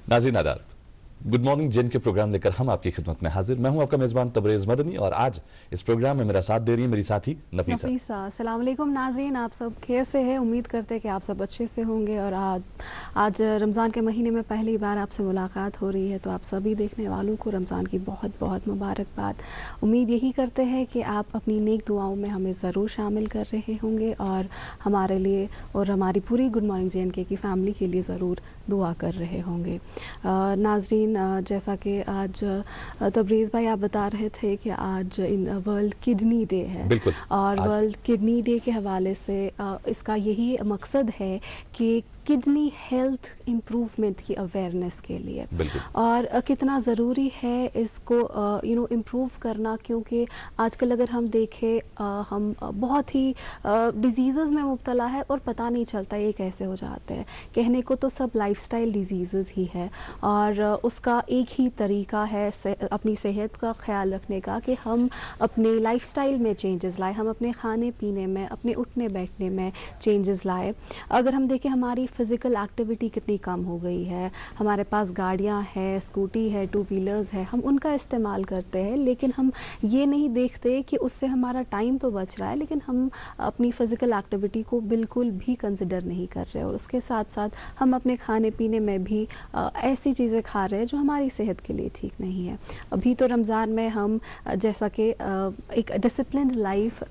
नाज़रीन आदाब, good morning जेन के प्रोग्राम लेकर हम आपकी खिदमत में हाजिर। मैं हूं आपका मेजबान तबरेज मदनी और आज इस प्रोग्राम में मेरा साथ दे रही है मेरी साथी नफीसा। अस्सलाम वालेकुम नाज़रीन, आप सब खैर से हैं। उम्मीद करते हैं कि आप सब अच्छे से होंगे। और आज रमज़ान के महीने में पहली बार आपसे मुलाकात हो रही है, तो आप सभी देखने वालों को रमज़ान की बहुत बहुत मुबारकबाद। उम्मीद यही करते हैं कि आप अपनी नेक दुआओं में हमें ज़रूर शामिल कर रहे होंगे और हमारे लिए और हमारी पूरी गुड मॉर्निंग JNK की फैमिली के लिए ज़रूर दुआ कर रहे होंगे। नाज़रीन, जैसा कि आज तबरेज़ भाई आप बता रहे थे कि आज वर्ल्ड किडनी डे है, बिल्कुल। और वर्ल्ड किडनी डे के हवाले से इसका यही मकसद है कि किडनी हेल्थ इम्प्रूवमेंट की अवेयरनेस के लिए, और कितना ज़रूरी है इसको इम्प्रूव करना, क्योंकि आजकल अगर हम देखें हम बहुत ही डिजीज़ में मुब्तला है और पता नहीं चलता ये कैसे हो जाते हैं। कहने को तो सब लाइफस्टाइल डिजीज़ ही है, और उसका एक ही तरीका है अपनी सेहत का ख्याल रखने का कि हम अपने लाइफस्टाइल में चेंजेस लाए, हम अपने खाने पीने में, अपने उठने बैठने में चेंजेस लाए। अगर हम देखें हमारी फिज़िकल एक्टिविटी कितनी कम हो गई है, हमारे पास गाड़ियां हैं, स्कूटी है, टू व्हीलर्स है, हम उनका इस्तेमाल करते हैं, लेकिन हम ये नहीं देखते कि उससे हमारा टाइम तो बच रहा है, लेकिन हम अपनी फिज़िकल एक्टिविटी को बिल्कुल भी कंसिडर नहीं कर रहे। और उसके साथ साथ हम अपने खाने पीने में भी ऐसी चीज़ें खा रहे हैं जो हमारी सेहत के लिए ठीक नहीं है। अभी तो रमज़ान में हम जैसा कि एक डिसिप्लिन्ड लाइफ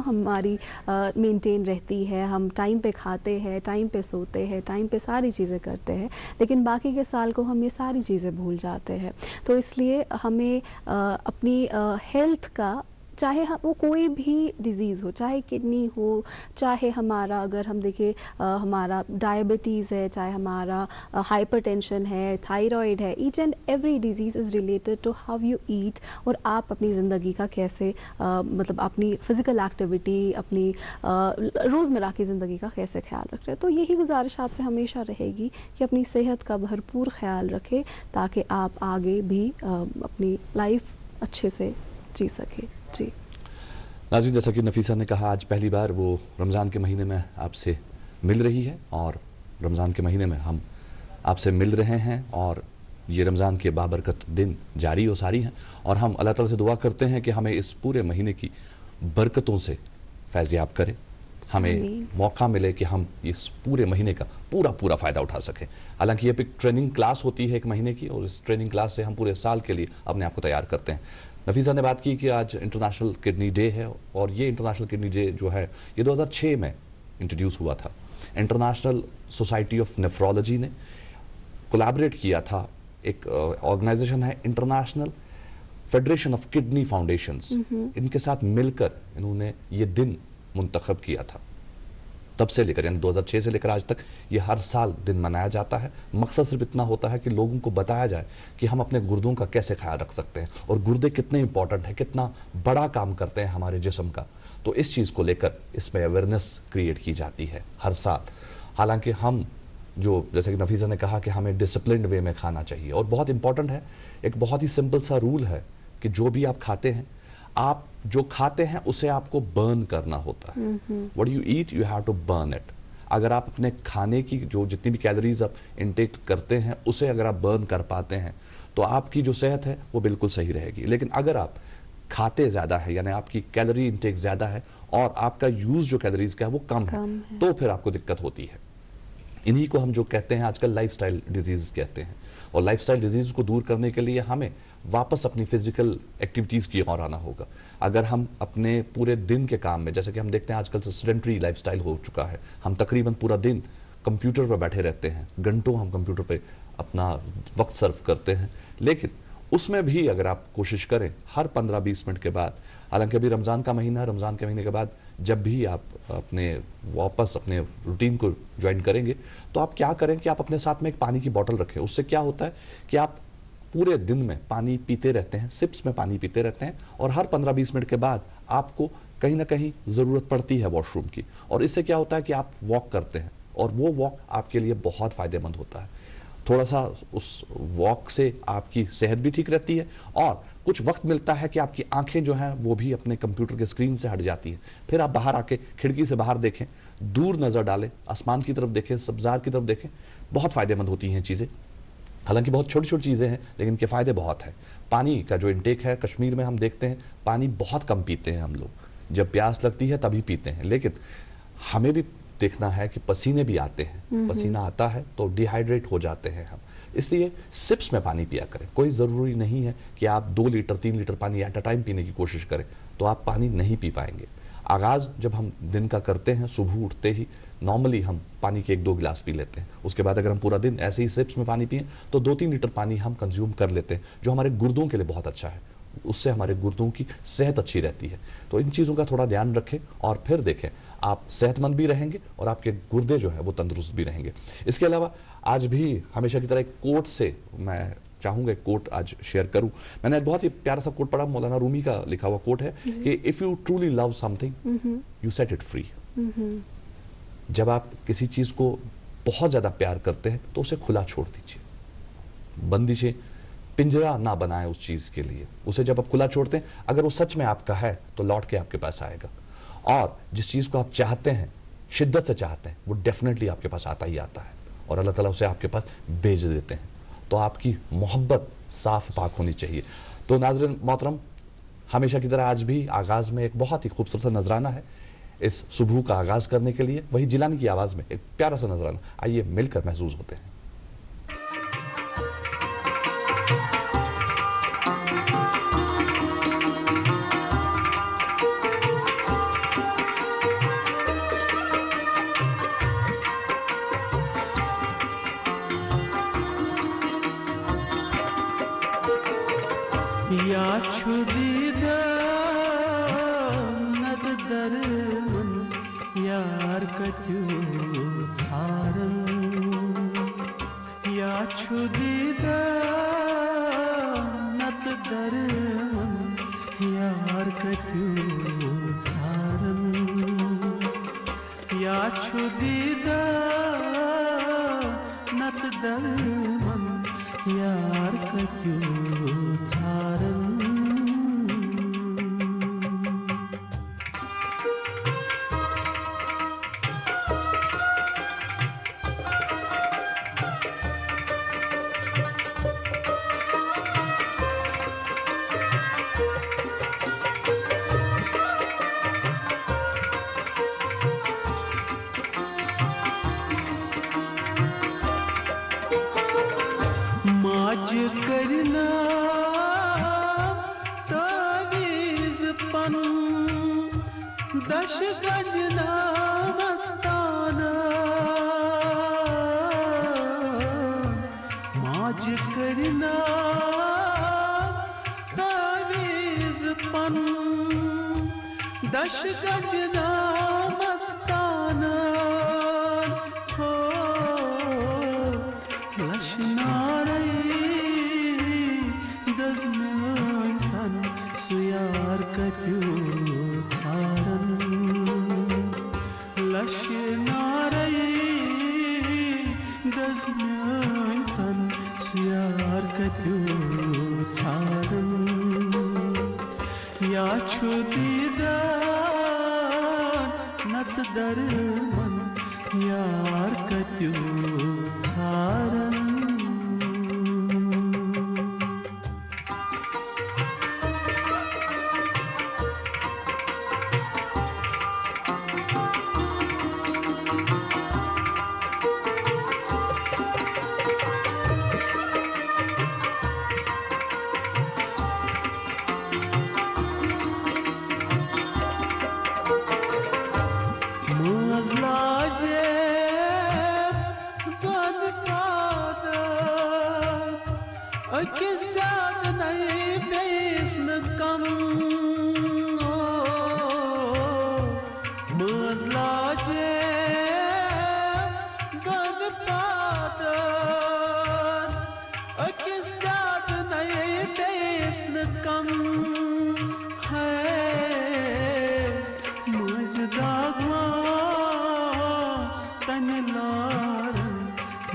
हमारी मेंटेन रहती है, हम टाइम पे खाते हैं, टाइम पे सोते हैं, टाइम पे सारी चीज़ें करते हैं, लेकिन बाकी के साल को हम ये सारी चीज़ें भूल जाते हैं। तो इसलिए हमें अपनी हेल्थ का, चाहे वो कोई भी डिज़ीज़ हो, चाहे किडनी हो, चाहे हमारा अगर हम देखें हमारा डायबिटीज़ है, चाहे हमारा हाइपरटेंशन है, थायराइड है, each and every disease is related to how you eat, और आप अपनी ज़िंदगी का कैसे मतलब अपनी फ़िज़िकल एक्टिविटी, अपनी रोज़मर्रा की ज़िंदगी का कैसे ख्याल रख रहे हैं। तो यही गुजारिश आपसे हमेशा रहेगी कि अपनी सेहत का भरपूर ख्याल रखें, ताकि आप आगे भी अपनी लाइफ अच्छे से जी सके। जी नाज़रीन, जैसा कि नफीसा ने कहा, आज पहली बार वो रमज़ान के महीने में आपसे मिल रही है, और रमज़ान के महीने में हम आपसे मिल रहे हैं, और ये रमज़ान के बाबरकत दिन जारी और सारी हैं, और हम अल्लाह ताला से दुआ करते हैं कि हमें इस पूरे महीने की बरकतों से फैज़याब करें, हमें मौका मिले कि हम इस पूरे महीने का पूरा फ़ायदा उठा सकें। हालांकि ये एक ट्रेनिंग क्लास होती है एक महीने की, और इस ट्रेनिंग क्लास से हम पूरे साल के लिए अपने आप को तैयार करते हैं। नफीसा ने बात की कि आज इंटरनेशनल किडनी डे है, और ये इंटरनेशनल किडनी डे जो है ये 2006 में इंट्रोड्यूस हुआ था। इंटरनेशनल सोसाइटी ऑफ नेफ्रोलॉजी ने कोलैबोरेट किया था, एक ऑर्गेनाइजेशन है international federation of kidney foundations, इनके साथ मिलकर इन्होंने ये दिन मुंतखब किया था। तब से लेकर यानी 2006 से लेकर आज तक ये हर साल दिन मनाया जाता है। मकसद सिर्फ इतना होता है कि लोगों को बताया जाए कि हम अपने गुर्दों का कैसे ख्याल रख सकते हैं, और गुर्दे कितने इंपॉर्टेंट है, कितना बड़ा काम करते हैं हमारे जिस्म का। तो इस चीज़ को लेकर इसमें अवेयरनेस क्रिएट की जाती है हर साल। हालांकि हम जो, जैसे कि नफीसा ने कहा कि हमें डिसिप्लिन्ड वे में खाना चाहिए, और बहुत इंपॉर्टेंट है, एक बहुत ही सिंपल सा रूल है कि जो भी आप खाते हैं, आप जो खाते हैं उसे आपको बर्न करना होता है। What you eat you have to burn it. अगर आप अपने खाने की जो जितनी भी कैलोरीज आप इनटेक करते हैं उसे अगर आप बर्न कर पाते हैं, तो आपकी जो सेहत है वो बिल्कुल सही रहेगी। लेकिन अगर आप खाते ज्यादा है, यानी आपकी कैलोरी इनटेक ज्यादा है और आपका यूज जो कैलोरीज का है वो कम है, तो फिर आपको दिक्कत होती है। इन्हीं को हम जो कहते हैं आजकल लाइफस्टाइल डिजीज कहते हैं, और लाइफस्टाइल डिजीज को दूर करने के लिए हमें वापस अपनी फिजिकल एक्टिविटीज की ओर आना होगा। अगर हम अपने पूरे दिन के काम में, जैसे कि हम देखते हैं आजकल सेडेंटरी लाइफस्टाइल हो चुका है, हम तकरीबन पूरा दिन कंप्यूटर पर बैठे रहते हैं, घंटों हम कंप्यूटर पे अपना वक्त सर्व करते हैं, लेकिन उसमें भी अगर आप कोशिश करें हर 15-20 मिनट के बाद, हालांकि अभी रमज़ान का महीना है, रमज़ान के महीने के बाद जब भी आप अपने वापस अपने रूटीन को ज्वाइन करेंगे, तो आप क्या करें कि आप अपने साथ में एक पानी की बोतल रखें। उससे क्या होता है कि आप पूरे दिन में पानी पीते रहते हैं, सिप्स में पानी पीते रहते हैं, और हर 15-20 मिनट के बाद आपको कहीं ना कहीं ज़रूरत पड़ती है वॉशरूम की, और इससे क्या होता है कि आप वॉक करते हैं, और वो वॉक आपके लिए बहुत फ़ायदेमंद होता है। थोड़ा सा उस वॉक से आपकी सेहत भी ठीक रहती है, और कुछ वक्त मिलता है कि आपकी आंखें जो हैं वो भी अपने कंप्यूटर के स्क्रीन से हट जाती हैं। फिर आप बाहर आके खिड़की से बाहर देखें, दूर नजर डालें, आसमान की तरफ देखें, सब्जार की तरफ देखें, बहुत फायदेमंद होती हैं चीजें। हालांकि बहुत छोटी छोटी चीजें हैं, लेकिन इनके फायदे बहुत हैं। पानी का जो इंटेक है, कश्मीर में हम देखते हैं पानी बहुत कम पीते हैं हम लोग, जब प्यास लगती है तभी पीते हैं। लेकिन हमें भी देखना है कि पसीने भी आते हैं, पसीना आता है तो डिहाइड्रेट हो जाते हैं हम, इसलिए सिप्स में पानी पिया करें। कोई ज़रूरी नहीं है कि आप 2 लीटर 3 लीटर पानी एट अ टाइम पीने की कोशिश करें, तो आप पानी नहीं पी पाएंगे। आगाज़ जब हम दिन का करते हैं, सुबह उठते ही नॉर्मली हम पानी के 1-2 गिलास पी लेते हैं। उसके बाद अगर हम पूरा दिन ऐसे ही सिप्स में पानी पिए तो 2-3 लीटर पानी हम कंज्यूम कर लेते हैं, जो हमारे गुर्दों के लिए बहुत अच्छा है। उससे हमारे गुर्दों की सेहत अच्छी रहती है। तो इन चीज़ों का थोड़ा ध्यान रखें और फिर देखें, आप सेहतमंद भी रहेंगे और आपके गुर्दे जो है वो तंदुरुस्त भी रहेंगे। इसके अलावा आज भी हमेशा की तरह एक कोट से मैं चाहूंगा, एक कोट आज शेयर करूं। मैंने एक बहुत ही प्यारा सा कोट पढ़ा, मौलाना रूमी का लिखा हुआ कोट है कि if you truly love something you set it free. जब आप किसी चीज को बहुत ज्यादा प्यार करते हैं तो उसे खुला छोड़ दीजिए, बंदिशें, पिंजरा ना बनाएं उस चीज के लिए। उसे जब आप खुला छोड़ते हैं, अगर वो सच में आपका है तो लौट के आपके पास आएगा, और जिस चीज को आप चाहते हैं, शिद्दत से चाहते हैं, वो डेफिनेटली आपके पास आता ही आता है और अल्लाह ताला उसे आपके पास भेज देते हैं। तो आपकी मोहब्बत साफ पाक होनी चाहिए। तो नाज़रीन मोहतरम, हमेशा की तरह आज भी आगाज में एक बहुत ही खूबसूरत नजराना है। इस सुबह का आगाज करने के लिए वही जिलानी की आवाज में एक प्यारा सा नजराना, आइए मिलकर महसूस होते हैं। या छुदीदा नद दरमन यार कत्यू छारन, या छुदीदा नद दरमन यार कत्यू छारन, या छुदीदा नद दरमन यार कत्यू छारन। माज करना तावीज पन दश गजना मस्ताना, माज करना तावीज पन दश गजना मस्ताना, हो सुयार कत्यू छारन, लश नारई दजमन सुयार कत्यू छारन, या छुदीदा नत दरमन यार कत्यू छारन।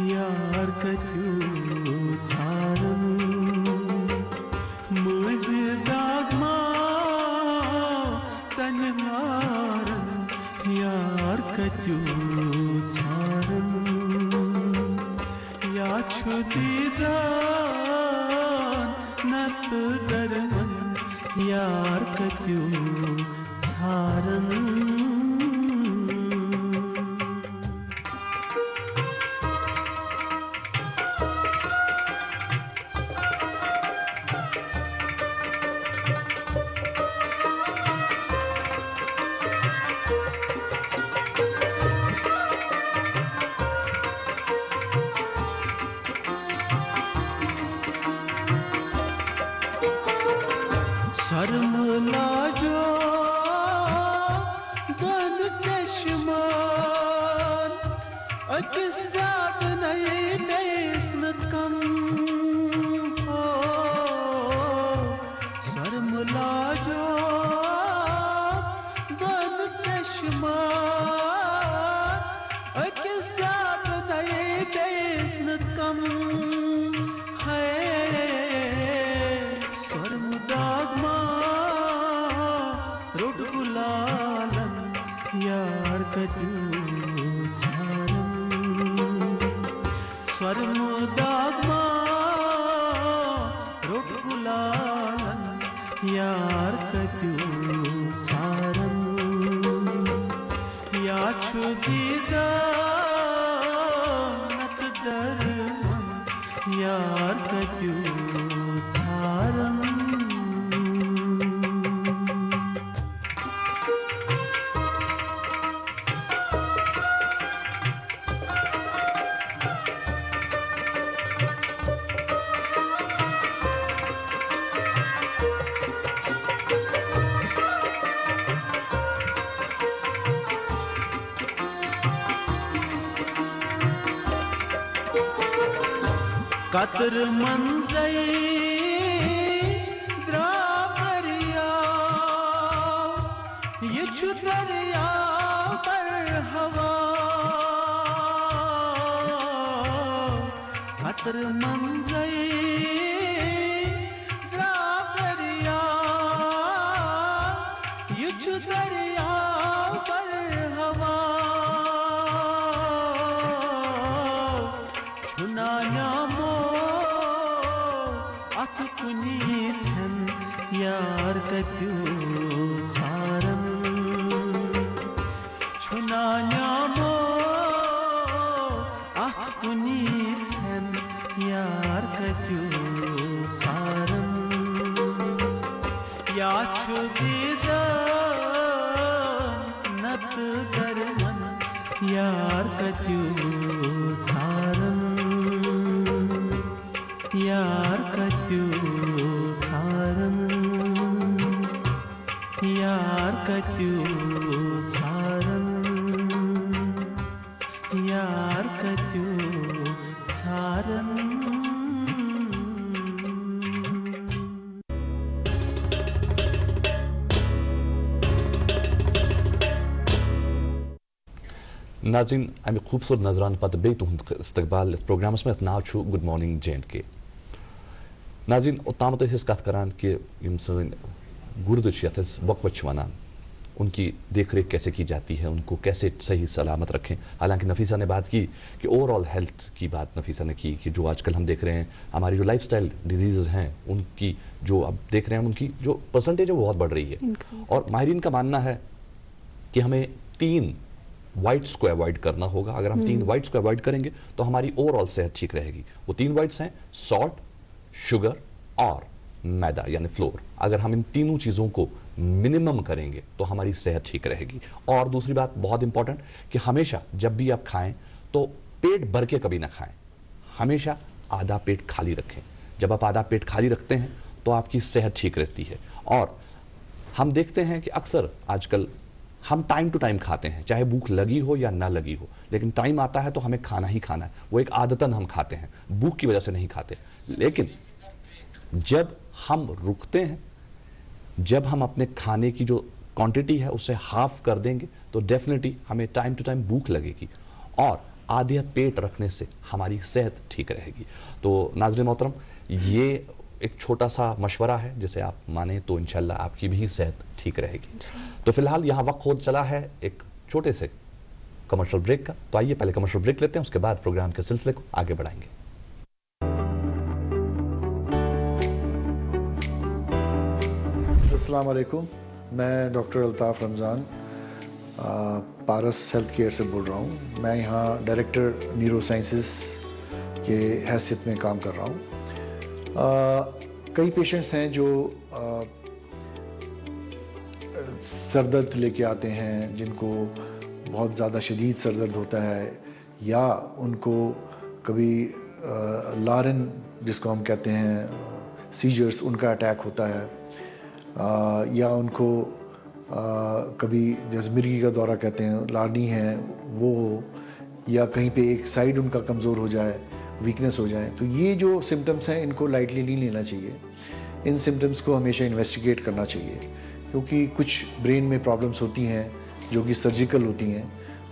यार कत्यू छारन। दीदान नत दरमन यार कत्यो छारन शर्म लाजो बन चश्मान अकिस जात नहीं बेसनत कम हो शर्म लाजो बन चश्मान अकिस जात नहीं बेसनत कम है शर्म दागमा रुड गुलालन यार कत्यो छारन शर्म दागमा रुड गुलालन यार कत्यो छारन या छु दीदान नत दरमन यार कत्यो छारन कतर मंजई द्रावरिया ये छु दरिया पर हवा कतर मंजई द्रावरिया ये छु दरिया पर हवा छुनाया कुनीथन यार कत्यो छारन छुनाया मो कुनीथन यार कत्यो छारन या छु दीदान नत दरमन यार कत्यो छारन यार कत्यो छारन यार कत्यो छारन यार कत्यो छारन नाज़रीन अमे खूबसूरत नजरान पत बे तुहद इस्तकबाल प्रोग्रामस में नाव छु गुड मॉर्निंग J&K नाज़रीन ओतामत कत करान कि यम सन गुर्द वक्फ वनान उनकी देख रेख कैसे की जाती है, उनको कैसे सही सलामत रखें। हालांकि नफीसा ने बात की कि ओवरऑल हेल्थ की बात नफीसा ने की कि जो आजकल हम देख रहे हैं हमारी जो लाइफस्टाइल डिजीजेज हैं उनकी जो अब देख रहे हैं उनकी जो परसेंटेज है वो बहुत बढ़ रही है। और माहिरीन का मानना है कि हमें 3 वाइट्स को अवॉइड करना होगा। अगर हम 3 वाइट्स को अवॉइड करेंगे तो हमारी ओवरऑल सेहत ठीक रहेगी। वो 3 वाइट्स हैं सॉल्ट, शुगर और मैदा यानी फ्लोर। अगर हम इन तीनों चीजों को मिनिमम करेंगे तो हमारी सेहत ठीक रहेगी। और दूसरी बात बहुत इंपॉर्टेंट कि हमेशा जब भी आप खाएं तो पेट भर के कभी ना खाएं, हमेशा आधा पेट खाली रखें। जब आप आधा पेट खाली रखते हैं तो आपकी सेहत ठीक रहती है। और हम देखते हैं कि अक्सर आजकल हम टाइम टू टाइम खाते हैं, चाहे भूख लगी हो या ना लगी हो, लेकिन टाइम आता है तो हमें खाना ही खाना है। वो एक आदतन हम खाते हैं, भूख की वजह से नहीं खाते। लेकिन जब हम रुकते हैं, जब हम अपने खाने की जो क्वांटिटी है उससे हाफ कर देंगे तो डेफिनेटली हमें टाइम टू टाइम भूख लगेगी और आधे पेट रखने से हमारी सेहत ठीक रहेगी। तो नाज़रीन मोहतरम, ये एक छोटा सा मशवरा है, जिसे आप माने तो इंशाल्लाह आपकी भी सेहत ठीक रहेगी। तो फिलहाल यहां वक्त हो चला है एक छोटे से कमर्शियल ब्रेक का। तो आइए पहले कमर्शियल ब्रेक लेते हैं, उसके बाद प्रोग्राम के सिलसिले को आगे बढ़ाएंगे। अस्सलाम वालेकुम। मैं डॉक्टर अल्ताफ रमज़ान पारस हेल्थ केयर से बोल रहा हूँ। मैं यहाँ डायरेक्टर न्यूरो साइंसेस के हैसियत में काम कर रहा हूँ। कई पेशेंट्स हैं जो सर दर्द लेके आते हैं, जिनको बहुत ज़्यादा शदीद सर दर्द होता है, या उनको कभी लारेन जिसको हम कहते हैं सीजर्स, उनका अटैक होता है, या उनको कभी जैसे मिर्गी का दौरा कहते हैं, लार्नी है वो, या कहीं पे एक साइड उनका कमज़ोर हो जाए, वीकनेस हो जाए। तो ये जो सिम्टम्स हैं इनको लाइटली नहीं लेना चाहिए। इन सिम्टम्स को हमेशा इन्वेस्टिगेट करना चाहिए, क्योंकि कुछ ब्रेन में प्रॉब्लम्स होती हैं जो कि सर्जिकल होती हैं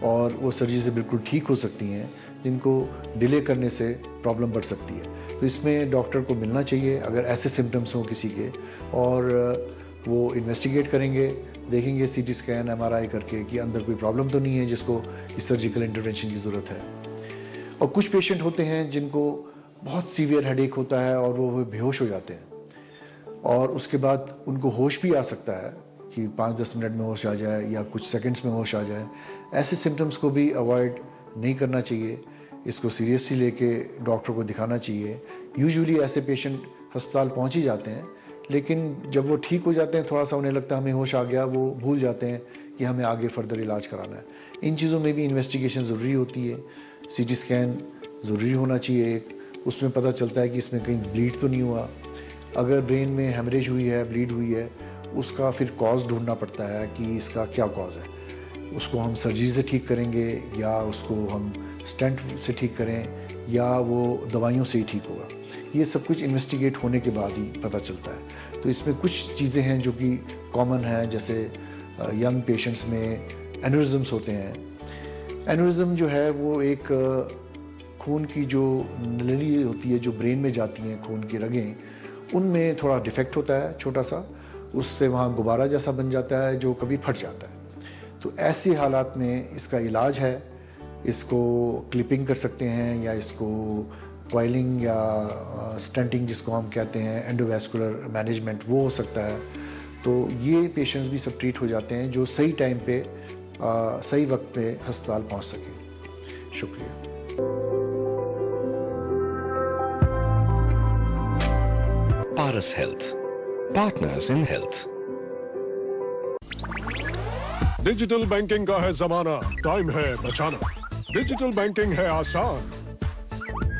और वो सर्जरी से बिल्कुल ठीक हो सकती हैं, जिनको डिले करने से प्रॉब्लम बढ़ सकती है। तो इसमें डॉक्टर को मिलना चाहिए अगर ऐसे सिम्टम्स हों किसी के, और वो इन्वेस्टिगेट करेंगे, देखेंगे सीटी स्कैन एमआरआई करके कि अंदर कोई प्रॉब्लम तो नहीं है जिसको इस सर्जिकल इंटरवेंशन की ज़रूरत है। और कुछ पेशेंट होते हैं जिनको बहुत सीवियर हेडेक होता है और वो बेहोश हो जाते हैं, और उसके बाद उनको होश भी आ सकता है कि 5-10 मिनट में होश आ जाए या कुछ सेकंड्स में होश आ जाए। ऐसे सिम्टम्स को भी अवॉइड नहीं करना चाहिए, इसको सीरियसली लेके डॉक्टर को दिखाना चाहिए। यूजुअली ऐसे पेशेंट अस्पताल पहुंच ही जाते हैं, लेकिन जब वो ठीक हो जाते हैं, थोड़ा सा उन्हें लगता है हमें होश आ गया, वो भूल जाते हैं कि हमें आगे फर्दर इलाज कराना है। इन चीज़ों में भी इन्वेस्टिगेशन ज़रूरी होती है। सीटी स्कैन ज़रूरी होना चाहिए एक, उसमें पता चलता है कि इसमें कहीं ब्लीड तो नहीं हुआ। अगर ब्रेन में हेमरेज हुई है, ब्लीड हुई है, उसका फिर कॉज ढूंढना पड़ता है कि इसका क्या कॉज है। उसको हम सर्जरी से ठीक करेंगे, या उसको हम स्टेंट से ठीक करें, या वो दवाइयों से ही ठीक होगा। ये सब कुछ इन्वेस्टिगेट होने के बाद ही पता चलता है। तो इसमें कुछ चीज़ें हैं जो कि कॉमन हैं, जैसे यंग पेशेंट्स में एन्यूरिज्म्स होते हैं। एन्यूरिज्म जो है वो एक खून की जो नली होती है जो ब्रेन में जाती हैं, खून की रगें, उनमें थोड़ा डिफेक्ट होता है छोटा सा, उससे वहाँ गुब्बारा जैसा बन जाता है जो कभी फट जाता है। तो ऐसे हालात में इसका इलाज है, इसको क्लिपिंग कर सकते हैं, या इसको कॉइलिंग या स्टेंटिंग जिसको हम कहते हैं, एंडोवैस्कुलर मैनेजमेंट, वो हो सकता है। तो ये पेशेंट्स भी सब ट्रीट हो जाते हैं जो सही टाइम पे सही वक्त पे अस्पताल पहुंच सके। शुक्रिया। Paras health, partners in health. Digital banking का है जमाना, टाइम है बचाना। डिजिटल बैंकिंग है आसान,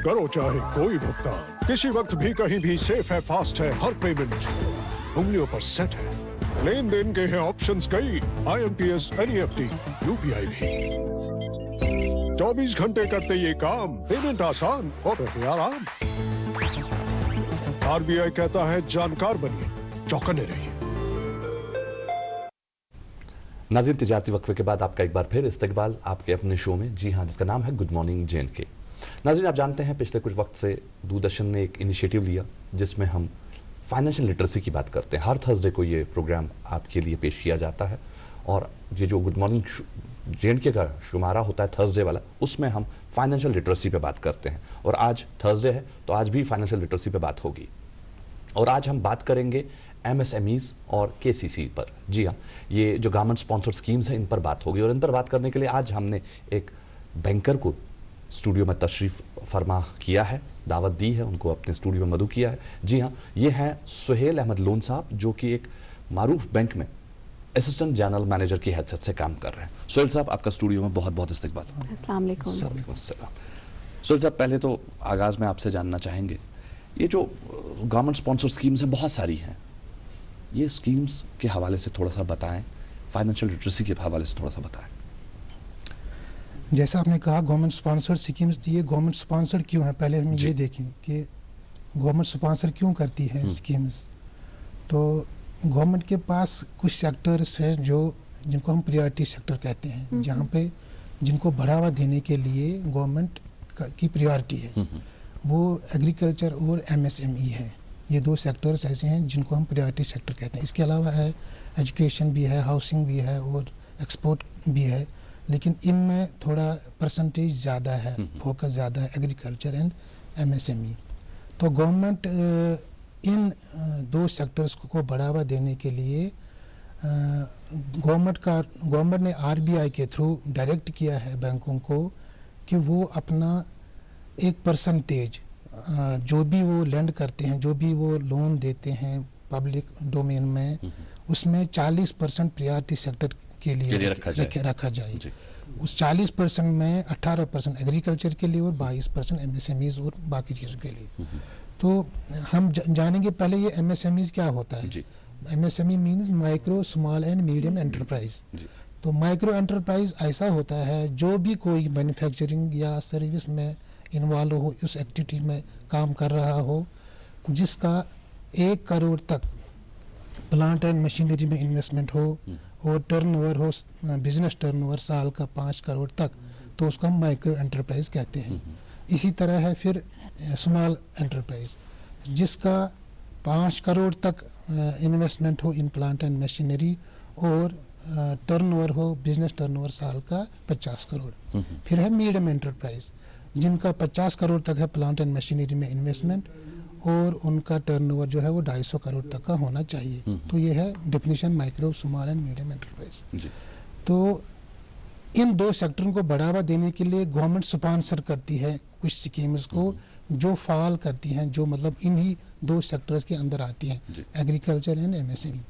करो चाहे कोई भुगतान, किसी वक्त भी कहीं भी, सेफ है, फास्ट है, हर पेमेंट उंगलियों पर सेट है। लेन देन के हैं ऑप्शंस कई, IMPS, NEFT, UPI भी। 24 घंटे करते ये काम, पेमेंट आसान और रहे आराम। RBI कहता है जानकार बनिए, चौकन्ने रहिए। नाज़रीन, तिजारती वक्फे के बाद आपका एक बार फिर इस्तकबाल आपके अपने शो में, जी हां, जिसका नाम है गुड मॉर्निंग J&K। नाज़रीन, आप जानते हैं पिछले कुछ वक्त से दूरदर्शन ने एक इनिशिएटिव लिया जिसमें हम फाइनेंशियल लिटरेसी की बात करते हैं। हर थर्सडे को ये प्रोग्राम आपके लिए पेश किया जाता है, और ये जो गुड मॉर्निंग J&K का शुमारा होता है थर्सडे वाला, उसमें हम फाइनेंशियल लिटरेसी पे बात करते हैं। और आज थर्सडे है तो आज भी फाइनेंशियल लिटरेसी पे बात होगी, और आज हम बात करेंगे MSMEs और KCC पर। जी हाँ, ये जो गवर्नमेंट स्पॉन्सर्ड स्कीम्स हैं इन पर बात होगी, और इन पर बात करने के लिए आज हमने एक बैंकर को स्टूडियो में तशरीफ फरमा किया है, दावत दी है, उनको अपने स्टूडियो में मदऊ किया है। जी हाँ, ये हैं सुहेल अहमद लोन साहब, जो कि एक मारूफ बैंक में असिस्टेंट जनरल मैनेजर की हैसियत से काम कर रहे हैं। सुहेल साहब, आपका स्टूडियो में बहुत बहुत इस्तकबाल। अस्सलाम वालेकुम। सुहेल साहब, पहले तो आगाज में आपसे जानना चाहेंगे, ये जो गवर्नमेंट स्पॉन्सर्ड स्कीम्स हैं बहुत सारी हैं, ये स्कीम्स के हवाले से थोड़ा सा बताएं, फाइनेंशियल लिटरेसी के हवाले से थोड़ा सा बताएं। जैसा आपने कहा गवर्नमेंट स्पॉन्सर्ड स्कीम्स, ये गवर्नमेंट स्पॉन्सर्ड क्यों है, पहले हम ये देखें कि गवर्नमेंट स्पॉन्सर क्यों करती है स्कीम्स। तो गवर्नमेंट के पास कुछ सेक्टर्स हैं जो जिनको हम प्रायोरिटी सेक्टर कहते हैं, जहाँ पे जिनको बढ़ावा देने के लिए गवर्नमेंट की प्रायोरिटी है, वो एग्रीकल्चर और MSME है। ये दो सेक्टर्स ऐसे हैं जिनको हम प्रायोरिटी सेक्टर कहते हैं। इसके अलावा है एजुकेशन भी है, हाउसिंग भी है और एक्सपोर्ट भी है, लेकिन इनमें थोड़ा परसेंटेज ज़्यादा है, फोकस ज़्यादा है एग्रीकल्चर एंड MSME। तो गवर्नमेंट इन दो सेक्टर्स को बढ़ावा देने के लिए गवर्नमेंट ने आरबीआई के थ्रू डायरेक्ट किया है बैंकों को कि वो अपना 1% जो भी वो लेंड करते हैं, जो भी वो लोन देते हैं पब्लिक डोमेन में, उसमें 40% प्रायोरिटी सेक्टर के लिए रखा जाए। उस 40% में 18% एग्रीकल्चर के लिए और 22% एमएसएमईज और बाकी चीजों के लिए। तो हम जानेंगे पहले ये एमएसएमईज क्या होता है। MSME means micro small and medium enterprise. तो माइक्रो एंटरप्राइज ऐसा होता है जो भी कोई मैन्युफैक्चरिंग या सर्विस में इन्वॉल्व हो, उस एक्टिविटी में काम कर रहा हो, जिसका 1 करोड़ तक प्लांट एंड मशीनरी में इन्वेस्टमेंट हो और टर्नओवर हो, बिजनेस टर्नओवर साल का 5 करोड़ तक, तो उसको हम माइक्रो एंटरप्राइज कहते हैं। इसी तरह है फिर स्मॉल एंटरप्राइज, जिसका 5 करोड़ तक इन्वेस्टमेंट हो इन प्लांट एंड मशीनरी और टर्नओवर हो, बिजनेस टर्नओवर साल का 50 करोड़। फिर है मीडियम एंटरप्राइज, जिनका 50 करोड़ तक है प्लांट एंड मशीनरी में इन्वेस्टमेंट और उनका टर्नओवर जो है वो 250 करोड़ तक का होना चाहिए। तो ये है definition micro small and medium enterprise. तो इन दो सेक्टरों को बढ़ावा देने के लिए गवर्नमेंट स्पॉन्सर करती है कुछ स्कीम्स को जो फॉल करती हैं, जो मतलब इन्हीं दो सेक्टर्स के अंदर आती हैं, एग्रीकल्चर एंड एमएसएमई।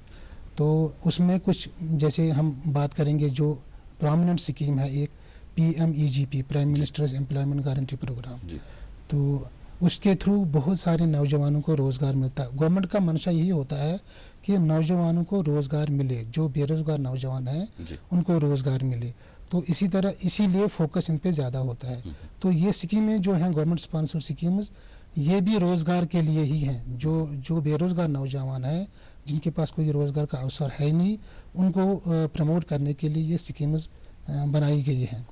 तो उसमें कुछ जैसे हम बात करेंगे, जो प्रोमिनेंट स्कीम है एक PMEGP, prime minister's employment guarantee programme. तो उसके थ्रू बहुत सारे नौजवानों को रोजगार मिलता है। गवर्नमेंट का मंशा यही होता है कि नौजवानों को रोजगार मिले, जो बेरोजगार नौजवान हैं उनको रोजगार मिले। तो इसी तरह इसीलिए फोकस इन पे ज्यादा होता है। तो ये स्कीमें जो हैं गवर्नमेंट स्पॉन्सर स्कीम्स, ये भी रोजगार के लिए ही हैं। जो बेरोजगार नौजवान हैं, जिनके पास कोई रोजगार का अवसर है ही नहीं, उनको प्रमोट करने के लिए ये स्कीम्स बनाई गई हैं,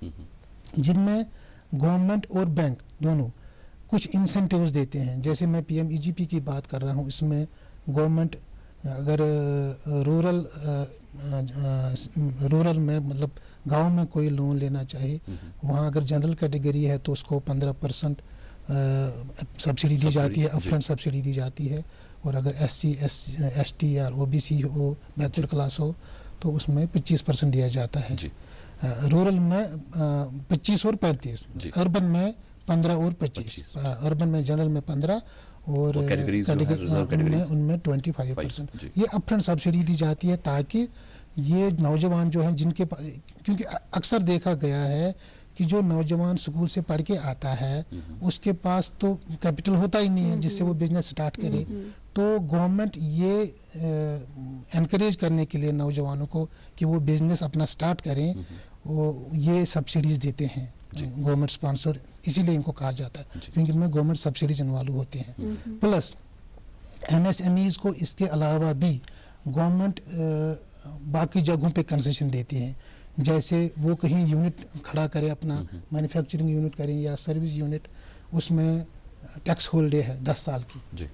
जिनमें गवर्नमेंट और बैंक दोनों कुछ इंसेंटिव्स देते हैं। जैसे मैं PMEGP की बात कर रहा हूँ, इसमें गवर्नमेंट अगर रूरल में मतलब गांव में कोई लोन लेना चाहे, वहाँ अगर जनरल कैटेगरी है तो उसको 15% सब्सिडी दी जाती है, अपफ्रंट सब्सिडी दी जाती है। और अगर SC ST या OBC हो, बैकवर्ड क्लास हो, तो उसमें 25% दिया जाता है। रूरल में 25 और 35, अर्बन में 15 और 25। अर्बन में जनरल में 15 और उनमें 25%। ये अपफ्रंट सब्सिडी दी जाती है ताकि ये नौजवान जो हैं जिनके पास, क्योंकि अक्सर देखा गया है कि जो नौजवान स्कूल से पढ़ के आता है उसके पास तो कैपिटल होता ही नहीं है जिससे वो बिजनेस स्टार्ट करे। तो गवर्नमेंट ये एनकरेज करने के लिए नौजवानों को कि वो बिजनेस अपना स्टार्ट करें, वो ये सब्सिडीज देते हैं गवर्नमेंट स्पॉन्सर्ड, इसीलिए इनको कहा जाता है क्योंकि इनमें गवर्नमेंट सब्सिडीज इन्वॉल्व होती हैं। प्लस MSMEs को इसके अलावा भी गवर्नमेंट बाकी जगहों पे कंसेशन देती है। जैसे वो कहीं यूनिट खड़ा करे, अपना मैन्युफैक्चरिंग यूनिट करें या सर्विस यूनिट, उसमें टैक्स होल्डे है 10 साल की,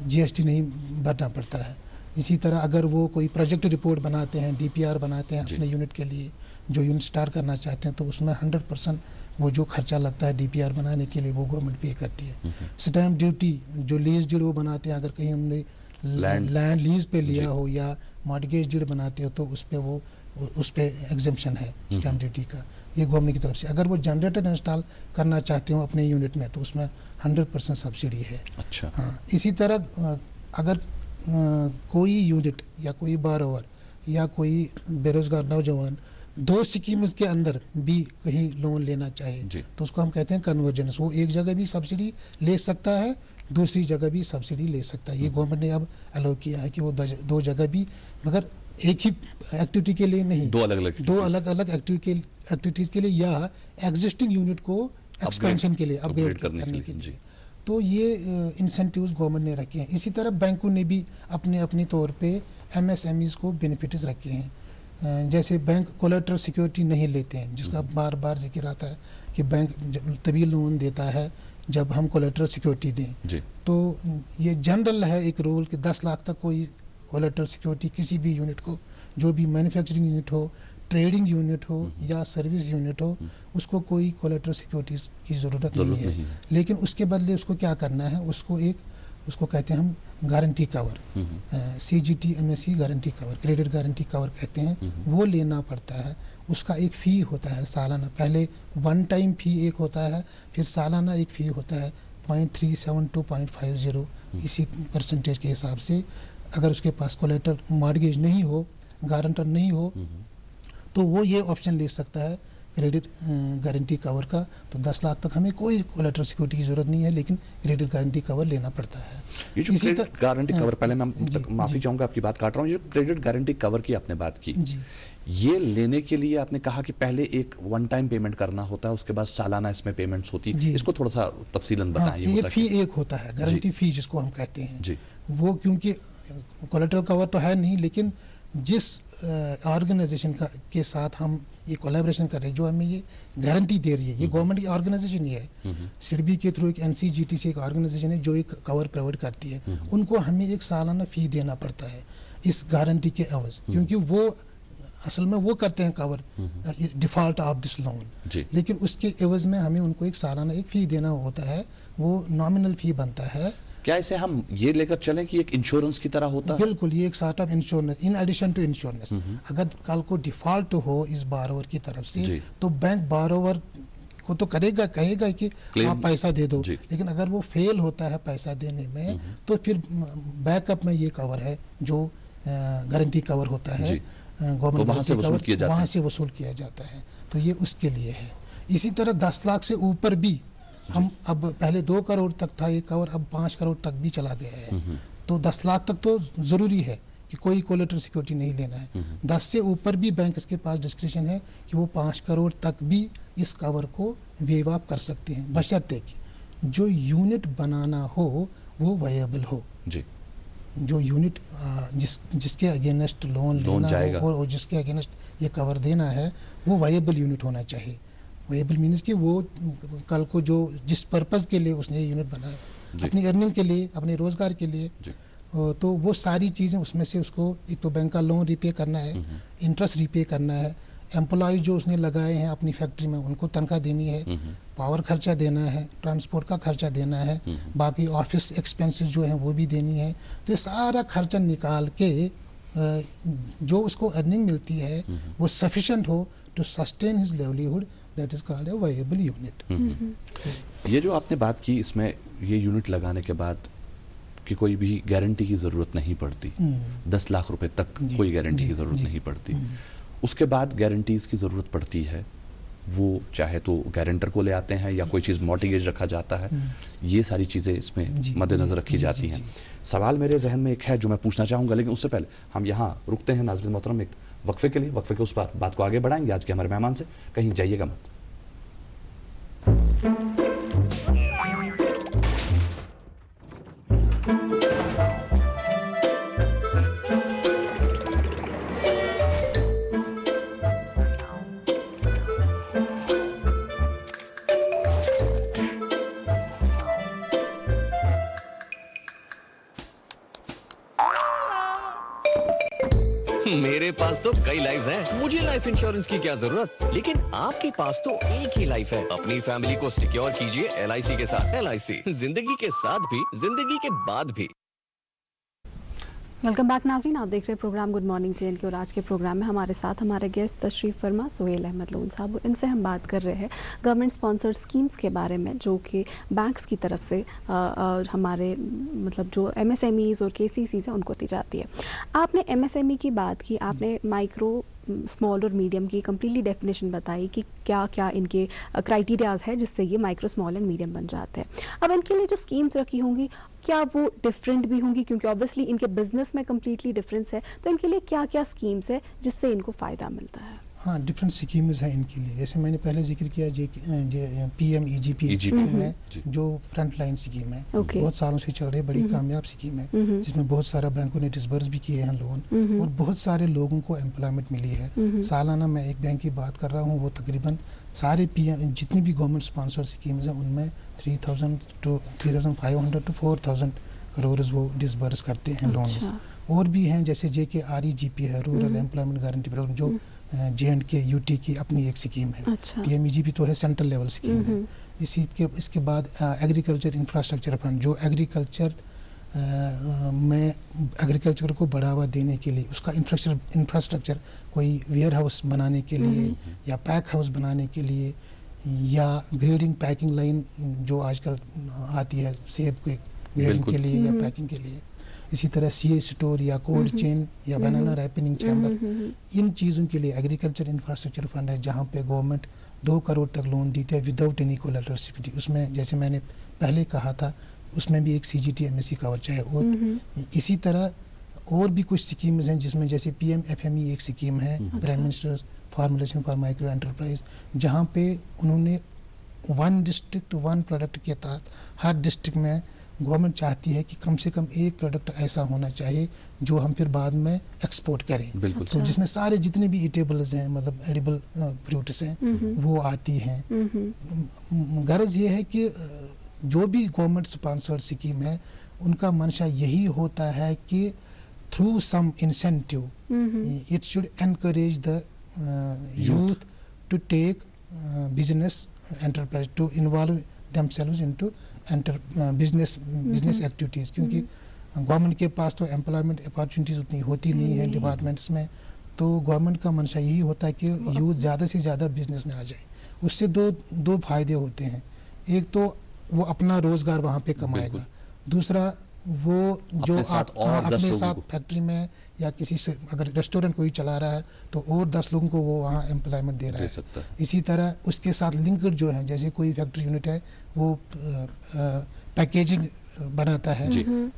GST नहीं भरना पड़ता है। इसी तरह अगर वो कोई प्रोजेक्ट रिपोर्ट बनाते हैं, DPR बनाते हैं अपने यूनिट के लिए, जो यूनिट स्टार्ट करना चाहते हैं, तो उसमें 100% वो जो खर्चा लगता है DPR बनाने के लिए वो गवर्नमेंट पे करती है। स्टैंप ड्यूटी, जो लीज डीड वो बनाते हैं, अगर कहीं हमने लैंड लीज पे लिया हो या मॉर्गेज डीड बनाते हो तो उस पे एग्जेम्पशन है स्टैंप ड्यूटी का, ये गवर्नमेंट की तरफ से। अगर वो जनरेटर इंस्टॉल करना चाहते हो अपने यूनिट में तो उसमें 100% सब्सिडी है। अच्छा। हाँ, इसी तरह अगर कोई यूनिट या कोई बारोवर या कोई बेरोजगार नौजवान 2 स्कीम्स के अंदर भी कहीं लोन लेना चाहे तो उसको हम कहते हैं कन्वर्जेंस। वो एक जगह भी सब्सिडी ले सकता है, दूसरी जगह भी सब्सिडी ले सकता है। ये गवर्नमेंट ने अब अलाउ किया है कि वो 2 जगह भी, मगर एक ही एक्टिविटी के लिए नहीं, 2 अलग अलग एक्टिविटीज के लिए या एग्जिस्टिंग यूनिट को एक्सपेंशन के लिए, अपग्रेड करने के लिए। तो ये इंसेंटिव्स गवर्नमेंट ने रखे हैं। इसी तरह बैंकों ने भी अपने अपने तौर पे MSMEs को बेनिफिट्स रखे हैं। जैसे बैंक कोलेटरल सिक्योरिटी नहीं लेते हैं, जिसका बार बार जिक्र आता है कि बैंक तभी लोन देता है जब हम कोलेटरल सिक्योरिटी दें। तो ये जनरल है एक रूल कि 10 लाख तक कोई कोलेटरल सिक्योरिटी किसी भी यूनिट को, जो भी मैन्युफैक्चरिंग यूनिट हो, ट्रेडिंग यूनिट हो या सर्विस यूनिट हो, उसको कोई कोलेटरल सिक्योरिटी की जरूरत नहीं है। लेकिन उसके बदले उसको क्या करना है, उसको एक उसको कहते हैं हम guarantee cover, CGT MSE guarantee cover, credit guarantee cover कहते हैं, वो लेना पड़ता है। उसका एक फी होता है सालाना, पहले वन टाइम फी एक होता है, फिर सालाना एक फी होता है 0.37 to 0.50, इसी परसेंटेज के हिसाब से। अगर उसके पास कोलेटरल मॉर्गेज नहीं हो, गारंटर नहीं हो, तो वो ये ऑप्शन ले सकता है क्रेडिट गारंटी कवर का। तो 10 लाख तक हमें कोई कोलेटरल सिक्योरिटी की जरूरत नहीं है, लेकिन क्रेडिट गारंटी कवर लेना पड़ता है। ये जो क्रेडिट गारंटी कवर, पहले मैं माफी चाहूंगा आपकी बात काट रहा हूँ, ये क्रेडिट गारंटी कवर की आपने बात की, ये लेने के लिए आपने कहा कि पहले एक वन टाइम पेमेंट करना होता है, उसके बाद सालाना इसमें पेमेंट्स होती है, इसको थोड़ा सा तफसीलन बताइए। ये फी एक होता है, गारंटी फी जिसको हम कहते हैं जी। वो क्योंकि कोलेटरल कवर तो है नहीं, लेकिन जिस ऑर्गेनाइजेशन के साथ हम ये कोलैबोरेशन कर रहे हैं, जो हमें ये गारंटी दे रही है, ये गवर्नमेंट की ऑर्गेनाइजेशन ही है। सिडबी के थ्रू एक NCGT एक ऑर्गेनाइजेशन है जो एक कवर प्रोवाइड करती है, उनको हमें एक सालाना फी देना पड़ता है इस गारंटी के एवज, क्योंकि वो असल में वो करते हैं cover default of this loan, लेकिन उसके एवज में हमें उनको एक सालाना एक फी देना होता है, वो नॉमिनल फी बनता है। क्या इसे हम ये लेकर चलें कि एक इंश्योरेंस की तरह होता है? बिल्कुल, ये एक sort of insurance in addition to insurance. अगर कल को डिफॉल्ट हो इस बारोवर की तरफ से, तो बैंक बारोवर को तो करेगा, कहेगा कि आप पैसा दे दो, लेकिन अगर वो फेल होता है पैसा देने में, तो फिर बैकअप में ये कवर है जो गारंटी कवर होता है, गवर्नमेंट वहां से वसूल किया जाता है। तो ये उसके लिए है। इसी तरह 10 लाख से ऊपर भी हम, अब पहले 2 करोड़ तक था ये कवर, अब 5 करोड़ तक भी चला गया है। तो 10 लाख तक तो जरूरी है कि कोई कोलेटरल सिक्योरिटी नहीं लेना है। 10 से ऊपर भी बैंक के पास डिस्क्रिप्शन है कि वो 5 करोड़ तक भी इस कवर को वेव ऑफ कर सकते हैं, बशर्ते कि जो यूनिट बनाना हो वो वायबल हो जी। जो यूनिट जिसके अगेंस्ट लोन लेना हो और जिसके अगेंस्ट ये कवर देना है, वो वायबल यूनिट होना चाहिए। वेबल मीन्स कि वो कल को जो जिस पर्पस के लिए उसने ये यूनिट बनाया, अपनी अर्निंग के लिए, अपने रोजगार के लिए, तो वो सारी चीजें उसमें से उसको एक तो बैंक का लोन रिपे करना है, इंटरेस्ट रिपे करना है, एम्प्लॉय जो उसने लगाए हैं अपनी फैक्ट्री में उनको तनख्वाह देनी है, पावर खर्चा देना है, ट्रांसपोर्ट का खर्चा देना है, बाकी ऑफिस एक्सपेंसेस जो है वो भी देनी है। तो ये सारा खर्चा निकाल के जो उसको अर्निंग मिलती है वो सफिशिएंट हो to sustain his livelihood, that is called a viable unit. ये जो आपने बात की, इसमें ये यूनिट लगाने के बाद कि कोई भी गारंटी की जरूरत नहीं पड़ती, 10 लाख रुपए तक कोई गारंटी की जरूरत नहीं पड़ती। उसके बाद गारंटीज की जरूरत पड़ती है, वो चाहे तो गारंटर को ले आते हैं या कोई चीज मॉर्टगेज रखा जाता है, ये सारी चीजें इसमें मद्देनजर रखी जाती हैं। सवाल मेरे जहन में एक है जो मैं पूछना चाहूंगा, लेकिन उससे पहले हम यहाँ रुकते हैं नाज़रीन मोहतरम एक वक्फे के लिए। वक्फे के उस पर बात को आगे बढ़ाएंगे आज के हमारे मेहमान से, कहीं जाइएगा मत। मेरे पास तो कई लाइफ्स हैं, मुझे लाइफ इंश्योरेंस की क्या जरूरत, लेकिन आपके पास तो एक ही लाइफ है। अपनी फैमिली को सिक्योर कीजिए LIC के साथ। LIC, जिंदगी के साथ भी, जिंदगी के बाद भी। वेलकम बैक नाज़रीन, आप देख रहे हैं प्रोग्राम गुड मॉर्निंग JNK और आज के प्रोग्राम में हमारे साथ हमारे गेस्ट तशरीफ फरमा सोहेल अहमद लोन साहब। इनसे हम बात कर रहे हैं गवर्नमेंट स्पॉन्सर्ड स्कीम्स के बारे में, जो कि बैंक्स की तरफ से हमारे मतलब जो MSMEs और KCCs हैं उनको दी जाती है। आपने MSME की बात की, आपने माइक्रो स्मॉल और मीडियम की कंप्लीटली डेफिनेशन बताई कि क्या क्या इनके क्राइटेरियाज है जिससे ये माइक्रो स्मॉल एंड मीडियम बन जाते हैं। अब इनके लिए जो स्कीम्स रखी होंगी क्या वो डिफरेंट भी होंगी, क्योंकि ऑब्वियसली इनके बिजनेस में कंप्लीटली डिफरेंस है, तो इनके लिए क्या क्या स्कीम्स है जिससे इनको फायदा मिलता है? हाँ, डिफरेंट स्कीम्स हैं इनके लिए। जैसे मैंने पहले जिक्र किया PMEGP स्कीम है, जो फ्रंट लाइन स्कीम है, बहुत सालों से चल रही है, बड़ी कामयाब स्कीम है, जिसमें बहुत सारा बैंकों ने डिसबर्स भी किए हैं लोन और बहुत सारे लोगों को एम्प्लॉयमेंट मिली है। सालाना मैं एक बैंक की बात कर रहा हूँ, वो तकरीबन सारे जितनी भी गवर्नमेंट स्पॉन्सर्ड स्कीम्स हैं उनमें 3,500 to 4,000 करोड़ वो डिसबर्स करते हैं लोन्स। और भी हैं जैसे JKREGP है, रूरल एम्प्लॉयमेंट गारंटी प्रोग्राम, जो JNK UT की अपनी एक स्कीम है। PMEGP तो है सेंट्रल लेवल स्कीम है। इसके बाद एग्रीकल्चर इंफ्रास्ट्रक्चर फंड, जो एग्रीकल्चर में एग्रीकल्चर को बढ़ावा देने के लिए उसका इंफ्रास्ट्रक्चर कोई वेयर हाउस बनाने के लिए या पैक हाउस बनाने के लिए या ग्रेडिंग पैकिंग लाइन जो आजकल आती है सेब के ग्रेडिंग के लिए या पैकिंग के लिए, इसी तरह सीए स्टोर या कोल्ड चेन या बनाना रैपनिंग चैम्बर, इन चीज़ों के लिए एग्रीकल्चर इंफ्रास्ट्रक्चर फंड है जहां पे गवर्नमेंट 2 करोड़ तक लोन देती है विदाउट एनी कोलैटरल सिक्योरिटी। उसमें जैसे मैंने पहले कहा था उसमें भी एक सीजीटी एमएससी का बच्चा है और इसी तरह और भी कुछ स्कीम्स हैं जिसमें जैसे पीएमएफएमई एक स्कीम है, prime minister formulation for micro enterprise, जहां पे उन्होंने 1 डिस्ट्रिक्ट 1 प्रोडक्ट के तहत हर डिस्ट्रिक्ट में गवर्नमेंट चाहती है कि कम से कम एक प्रोडक्ट ऐसा होना चाहिए जो हम फिर बाद में एक्सपोर्ट करें। तो जिसमें सारे जितने भी ईटेबल्स हैं मतलब एडिबल फ्रूट्स हैं वो आती हैं। गरज ये है कि जो भी गवर्नमेंट स्पॉन्सर्ड स्कीम है उनका मंशा यही होता है कि through some incentive it should encourage the youth to take business enterprise to involve themselves into business activities, क्योंकि गवर्नमेंट के पास तो एम्प्लॉयमेंट अपॉर्चुनिटीज उतनी होती नहीं है डिपार्टमेंट्स में, तो गवर्नमेंट का मंशा यही होता है कि यूथ ज़्यादा से ज़्यादा बिजनेस में आ जाए। उससे दो फायदे होते हैं, एक तो वो अपना रोजगार वहाँ पे कमाएगा, दूसरा वो जो अपने साथ फैक्ट्री में या किसी से अगर रेस्टोरेंट कोई चला रहा है तो और 10 लोगों को वो वहाँ एम्प्लॉयमेंट दे रहा है। इसी तरह उसके साथ लिंक्ड जो है, जैसे कोई फैक्ट्री यूनिट है वो पैकेजिंग बनाता है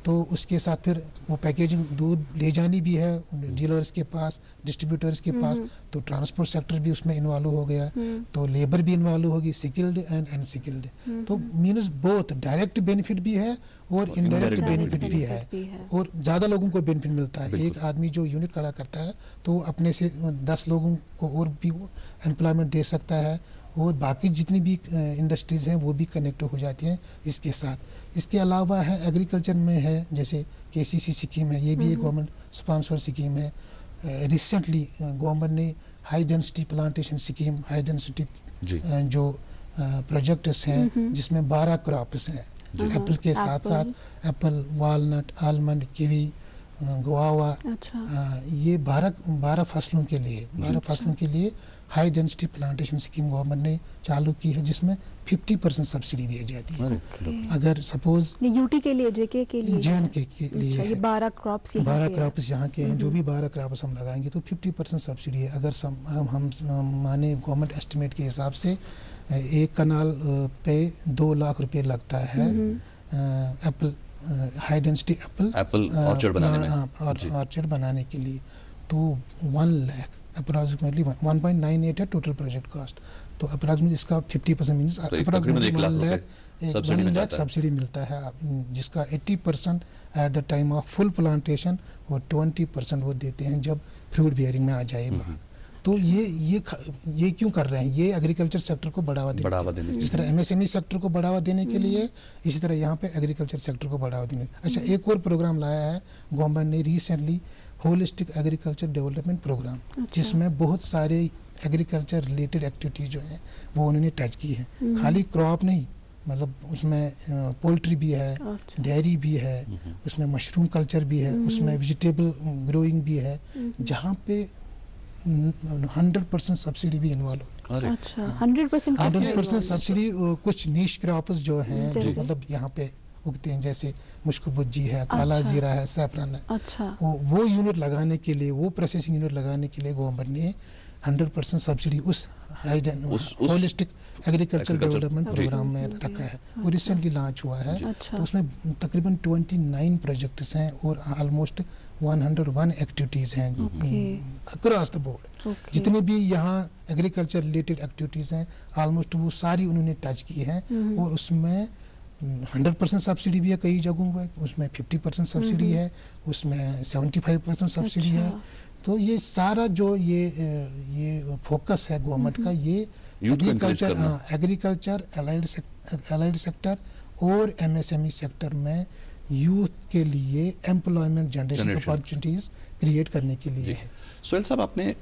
तो उसके साथ फिर वो पैकेजिंग दूध ले जानी भी है डीलर्स के पास, डिस्ट्रीब्यूटर्स के पास, तो ट्रांसपोर्ट सेक्टर भी उसमें इन्वॉल्व हो गया, तो लेबर भी इन्वॉल्व होगी, स्किल्ड एंड अनस्किल्ड। तो मीन्स बोथ डायरेक्ट बेनिफिट भी है और इनडायरेक्ट बेनिफिट भी है और ज्यादा लोगों को बेनिफिट मिलता है। एक आदमी जो यूनिट खड़ा करता है तो अपने से 10 लोगों को और भी एम्प्लॉयमेंट दे सकता है और बाकी जितनी भी इंडस्ट्रीज हैं वो भी कनेक्ट हो जाती हैं इसके साथ। इसके अलावा है एग्रीकल्चर में है जैसे केसीसी स्कीम है, ये भी एक गवर्नमेंट स्पॉन्सर्ड स्कीम है। रिसेंटली गवर्नमेंट ने high density plantation scheme, high density जो प्रोजेक्ट्स हैं जिसमें 12 क्रॉप्स हैं, एप्पल के साथ साथ Apple, walnut, almond, kiwi, guava, ये 12 फसलों के लिए high density plantation scheme government ने चालू की है जिसमें 50% सब्सिडी दी जाती है। अगर सपोज यूटी के लिए, जेके के लिए, जेएनके के लिए ये 12 क्रॉप्स यहाँ के हैं, जो भी 12 क्रॉप्स हम लगाएंगे तो 50% सब्सिडी है। अगर हम माने गवर्नमेंट एस्टिमेट के हिसाब से एक कनाल पे 2 लाख रुपए लगता है Apple, high density Apple orchard बनाने के लिए, तो 1 लाख अप्रोक्सीमेटली 1.98 है टोटल प्रोजेक्ट कॉस्ट। तो अप्रोक्सीमेटली इसका 50% मीन्स अप्रोक्सीमेटली 1 लाख सब्सिडी मिलता है, जिसका 80% at the time of full plantation और 20% वो देते हैं जब फ्रूट बियरिंग में आ जाएगा। तो ये क्यों कर रहे हैं? ये एग्रीकल्चर सेक्टर को बढ़ावा देने, जिस तरह एमएसएमई सेक्टर को बढ़ावा देने के लिए, इसी तरह यहाँ पे एग्रीकल्चर सेक्टर को बढ़ावा देने। अच्छा, एक और प्रोग्राम लाया है गवर्नमेंट ने recently, holistic agriculture development programme, जिसमें बहुत सारे एग्रीकल्चर रिलेटेड एक्टिविटीज जो है वो उन्होंने टच की है। खाली क्रॉप नहीं, मतलब उसमें पोल्ट्री भी है, डेयरी भी है, उसमें मशरूम कल्चर भी है, उसमें वेजिटेबल ग्रोइंग भी है, जहाँ पे 100% सब्सिडी भी इन्वॉल्व। अच्छा, 100% सब्सिडी। कुछ नीश क्रॉप्स जो हैं जो मतलब यहाँ पे उगते हैं, जैसे मुश्क भुज्जी है, काला जीरा है, सैफरन है, वो यूनिट लगाने के लिए, वो प्रोसेसिंग यूनिट लगाने के लिए गवर्नमेंट ने 100% सब्सिडी उस होलिस्टिक एग्रीकल्चर डेवलपमेंट प्रोग्राम में रखा है। वो रिसेंटली लॉन्च हुआ है। तो उसमें तकरीबन 29 प्रोजेक्ट्स हैं और ऑलमोस्ट 101 एक्टिविटीज हैं अक्रॉस द बोर्ड। जितने भी यहाँ एग्रीकल्चर रिलेटेड एक्टिविटीज हैं ऑलमोस्ट वो सारी उन्होंने टच की है और उसमें 100% सब्सिडी भी है कई जगहों पर, उसमें 50% सब्सिडी है, उसमें 75% सब्सिडी है। तो ये सारा जो ये फोकस है गवर्नमेंट का, ये एग्रीकल्चर, अलाइड सेक्टर और एमएसएमई सेक्टर में यूथ के लिए एम्प्लॉयमेंट जनरेशन अपॉर्चुनिटीज क्रिएट करने के लिए है। सोहेल साहब, आपने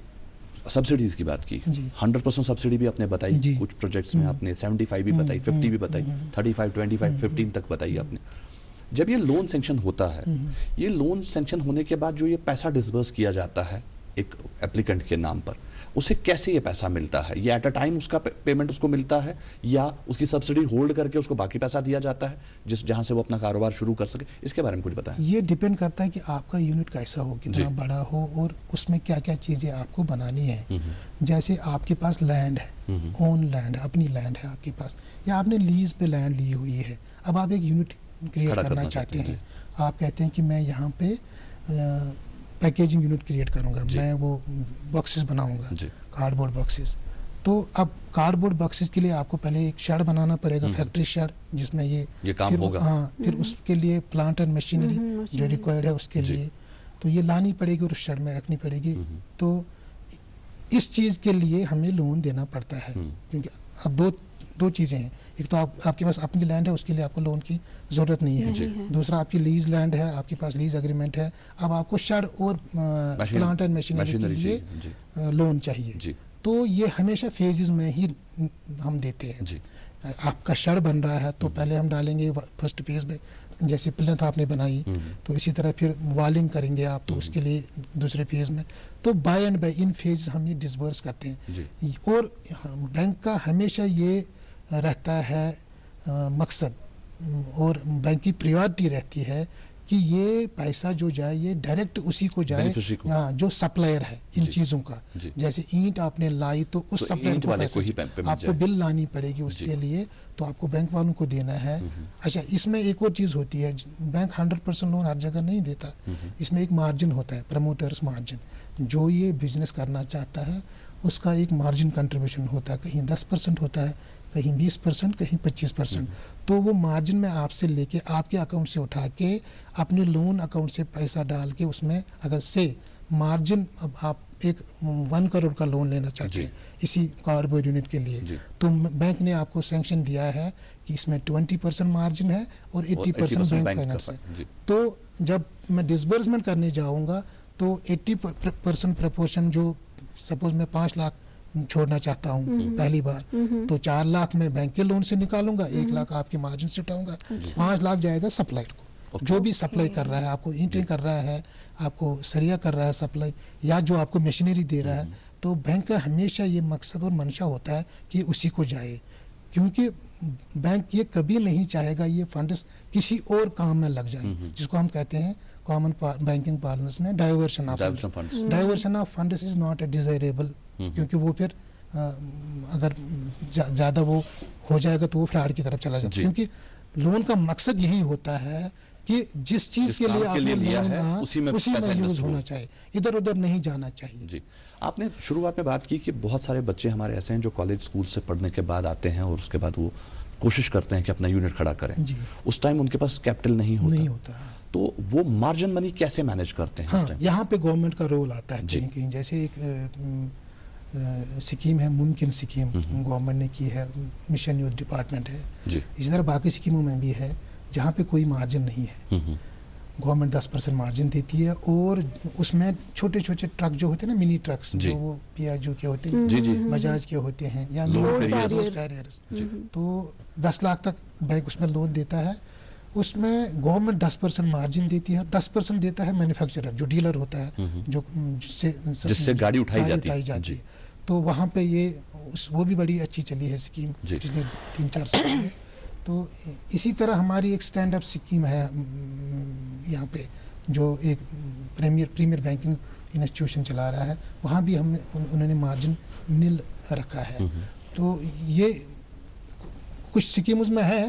सब्सिडीज की बात की, 100% सब्सिडी भी आपने बताई, कुछ प्रोजेक्ट्स में आपने 75 भी बताई, 50 भी बताई, 35, 25, 15 तक बताई आपने। जब ये लोन सैंक्शन होता है, ये लोन सैंक्शन होने के बाद जो ये पैसा डिसबर्स किया जाता है एक एप्लीकेंट के नाम पर, उसे कैसे ये पैसा मिलता है? ये एट अ टाइम उसका पेमेंट उसको मिलता है या उसकी सब्सिडी होल्ड करके उसको बाकी पैसा दिया जाता है जहां से वो अपना कारोबार शुरू कर सके? इसके बारे में कुछ बताएं। ये डिपेंड करता है कि आपका यूनिट कैसा हो, कितना बड़ा हो और उसमें क्या क्या चीजें आपको बनानी है। जैसे आपके पास लैंड है, ओन लैंड है, अपनी लैंड है आपके पास, या आपने लीज पे लैंड ली हुई है, अब आप एक यूनिट क्रिएट करना चाहते हैं। आप कहते हैं कि मैं यहाँ पे पैकेजिंग यूनिट क्रिएट करूंगा, मैं वो बॉक्सेस बनाऊंगा, कार्डबोर्ड बॉक्सेस। तो अब कार्डबोर्ड बॉक्सेस के लिए आपको पहले एक शेड बनाना पड़ेगा, फैक्ट्री शेड, जिसमें ये काम होगा। हाँ, फिर उसके लिए प्लांट एंड मशीनरी जो रिक्वायर्ड है उसके लिए, तो ये लानी पड़ेगी और उस शेड में रखनी पड़ेगी। तो इस चीज के लिए हमें लोन देना पड़ता है, क्योंकि अब दो चीजें हैं। एक तो आपके पास अपनी लैंड है, उसके लिए आपको लोन की जरूरत नहीं है। दूसरा, आपकी लीज लैंड है, आपके पास लीज एग्रीमेंट है, अब आपको शेड और प्लांट एंड मशीनरी के लिए लोन चाहिए। तो ये हमेशा फेजेस में ही हम देते हैं। आपका शेड बन रहा है तो पहले हम डालेंगे फर्स्ट फेज में, जैसे प्लिंथ आपने बनाई, तो इसी तरह फिर वॉलिंग करेंगे आप, तो उसके लिए दूसरे फेज में। तो by and by in phase हम ये डिसबर्स करते हैं। और बैंक का हमेशा ये रहता है मकसद, और बैंक की प्रायोरिटी रहती है कि ये पैसा जो जाए ये डायरेक्ट उसी को जाए, हाँ, जो सप्लायर है इन चीजों का। जैसे ईंट आपने लाई तो उस सप्लायर को पैसा आपको बिल लानी पड़ेगी उसके लिए, तो आपको बैंक वालों को देना है। अच्छा, इसमें एक और चीज होती है, बैंक 100% लोन हर जगह नहीं देता। इसमें एक मार्जिन होता है, प्रमोटर्स मार्जिन। जो ये बिजनेस करना चाहता है उसका एक मार्जिन कंट्रीब्यूशन होता है, कहीं 10% होता है, कहीं 20%, कहीं 25%। तो वो मार्जिन में आपसे लेके आपके अकाउंट से उठा के अपने लोन अकाउंट से पैसा डाल के उसमें, अगर से मार्जिन, अब आप एक 1 करोड़ का लोन लेना चाहते हैं इसी कार्डबोर्ड यूनिट के लिए, तो बैंक ने आपको सैंक्शन दिया है कि इसमें 20% मार्जिन है और 80% बैंक फाइनेंस है। तो जब मैं डिसबर्समेंट करने जाऊंगा तो 80% प्रपोर्शन, जो सपोज मैं 5 लाख छोड़ना चाहता हूँ पहली बार, तो 4 लाख मैं बैंक के लोन से निकालूंगा, 1 लाख आपके मार्जिन से उठाऊंगा, 5 लाख जाएगा सप्लायर को। जो भी सप्लाई कर रहा है, आपको ईंटें कर रहा है, आपको सरिया कर रहा है सप्लाई, या जो आपको मशीनरी दे रहा है, तो बैंक का हमेशा ये मकसद और मंशा होता है कि उसी को जाए। क्योंकि बैंक ये कभी नहीं चाहेगा ये फंड्स किसी और काम में लग जाए, जिसको हम कहते हैं कॉमन बैंकिंग पार्लर्स में diversion of funds. Diversion of funds is not a desirable, क्योंकि वो फिर अगर ज्यादा वो हो जाएगा तो वो फ्रॉड की तरफ चला जाता है। क्योंकि लोन का मकसद यही होता है कि जिस चीज के लिए आपने लिया है उसी में यूज होना चाहिए, इधर उधर नहीं जाना चाहिए। जी, आपने शुरुआत में बात की कि बहुत सारे बच्चे हमारे ऐसे हैं जो कॉलेज स्कूल से पढ़ने के बाद आते हैं और उसके बाद वो कोशिश करते हैं कि अपना यूनिट खड़ा करें। उस टाइम उनके पास कैपिटल नहीं होता। तो वो मार्जिन मनी कैसे मैनेज करते हैं? हाँ, यहाँ पे गवर्नमेंट का रोल आता है कहीं। जैसे एक स्कीम है, मुमकिन स्कीम, गवर्नमेंट ने की है, मिशन यूथ डिपार्टमेंट है। इसी तरह बाकी स्कीमों में भी है जहाँ पे कोई मार्जिन नहीं है। गवर्नमेंट 10% मार्जिन देती है, और उसमें छोटे छोटे ट्रक जो होते हैं ना, मिनी ट्रक्स, जो वो पियाजो के होते हैं, बजाज के होते हैं, या लोड कैरियर्स, तो 10 लाख तक बैंक उसमें लोन देता है। उसमें गवर्नमेंट 10% मार्जिन देती है, 10% देता है मैन्युफैक्चरर, जो डीलर होता है, जो जिससे गाड़ी उठाई जाती है। तो वहाँ पे वो भी बड़ी अच्छी चली है स्कीम पिछले 3-4 साल में। तो इसी तरह हमारी एक स्टैंड अप स्कीम है यहाँ पे, जो एक प्रीमियर बैंकिंग इंस्टीट्यूशन चला रहा है, वहाँ भी उन्होंने मार्जिन नील रखा है। तो ये कुछ स्कीम्स में है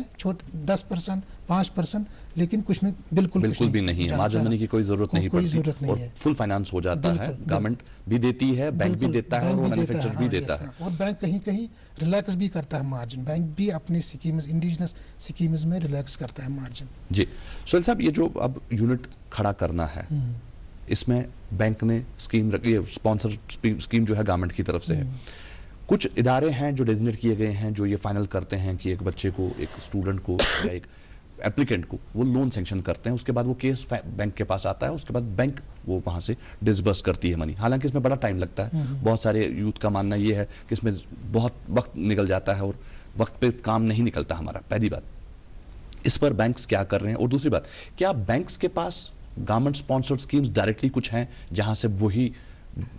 10%, 5%, लेकिन कुछ में बिल्कुल भी नहीं है। मार्जिन मनी की कोई जरूरत नहीं पड़ती और फुल फाइनेंस हो जाता है। गवर्नमेंट भी देती है, बैंक भी देता है, और मैन्युफैक्चरर भी देता है। और बैंक कहीं कहीं रिलैक्स भी करता है मार्जिन। बैंक भी अपने स्कीम्स, इंडिजिनस स्कीम्स में रिलैक्स करता है मार्जिन। जी सोहेल साहब, ये जो अब यूनिट खड़ा करना है, इसमें बैंक ने स्कीम रखी है, स्पॉन्सर स्कीम जो है गवर्नमेंट की तरफ से है। कुछ इदारे हैं जो डेजिग्नेट किए गए हैं, जो ये फाइनल करते हैं कि एक बच्चे को, एक स्टूडेंट को या एक एप्लीकेंट को वो लोन सैंक्शन करते हैं। उसके बाद वो केस बैंक के पास आता है, उसके बाद बैंक वो वहां से डिसबर्स करती है मनी। हालांकि इसमें बड़ा टाइम लगता है। बहुत सारे यूथ का मानना ये है कि इसमें बहुत वक्त निकल जाता है और वक्त पे काम नहीं निकलता हमारा, पहली बात। इस पर बैंक्स क्या कर रहे हैं? और दूसरी बात, क्या बैंक्स के पास गवर्नमेंट स्पॉन्सर्ड स्कीम्स डायरेक्टली कुछ हैं जहां से वही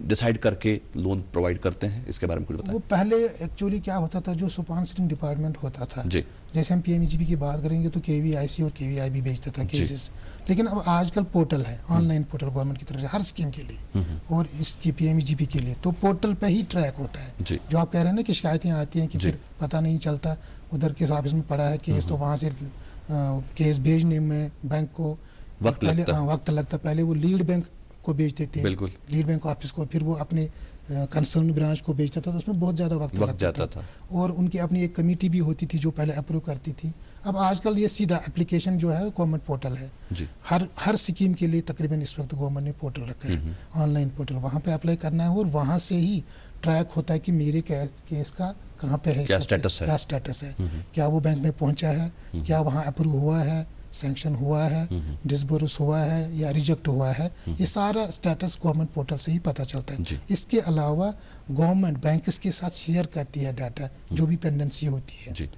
डिसाइड करके लोन प्रोवाइड करते हैं? इसके बारे में कुछ बताएं। वो पहले एक्चुअली क्या होता था, जो स्पॉन्सरिंग डिपार्टमेंट होता था जी, जैसे हम पीएमईजीपी की बात करेंगे तो केवीआईसी और केवीआईबी भेजता था केसेस, लेकिन अब आजकल पोर्टल है, ऑनलाइन पोर्टल गवर्नमेंट की तरफ से हर स्कीम के लिए और इसकी पीएमईजीपी के लिए, तो पोर्टल पे ही ट्रैक होता है। जो आप कह रहे हैं ना कि शिकायतें आती हैं कि फिर पता नहीं चलता, उधर के ऑफिस में पड़ा है केस, तो वहां से केस भेजने में बैंक को वक्त लगता। पहले वो लीड बैंक को भेज देते हैं, बिल्कुल लीड बैंक ऑफिस को, फिर वो अपने कंसर्न ब्रांच को भेजता था, तो उसमें बहुत ज्यादा वक्त जाता था। और उनकी अपनी एक कमेटी भी होती थी जो पहले अप्रूव करती थी। अब आजकल ये सीधा एप्लीकेशन जो है गवर्नमेंट पोर्टल है जी। हर स्कीम के लिए तकरीबन इस वक्त गवर्नमेंट ने पोर्टल रखा है, ऑनलाइन पोर्टल, वहां पे अप्लाई करना है और वहां से ही ट्रैक होता है कि मेरे केस का कहाँ पे है, क्या स्टेटस है, क्या वो बैंक में पहुंचा है, क्या वहां अप्रूव हुआ है, सैंक्शन हुआ है, डिसबर्स हुआ है या रिजेक्ट हुआ है, ये सारा स्टेटस गवर्नमेंट पोर्टल से ही पता चलता है। इसके अलावा गवर्नमेंट बैंक के साथ शेयर करती है डाटा, जो भी पेंडेंसी होती है,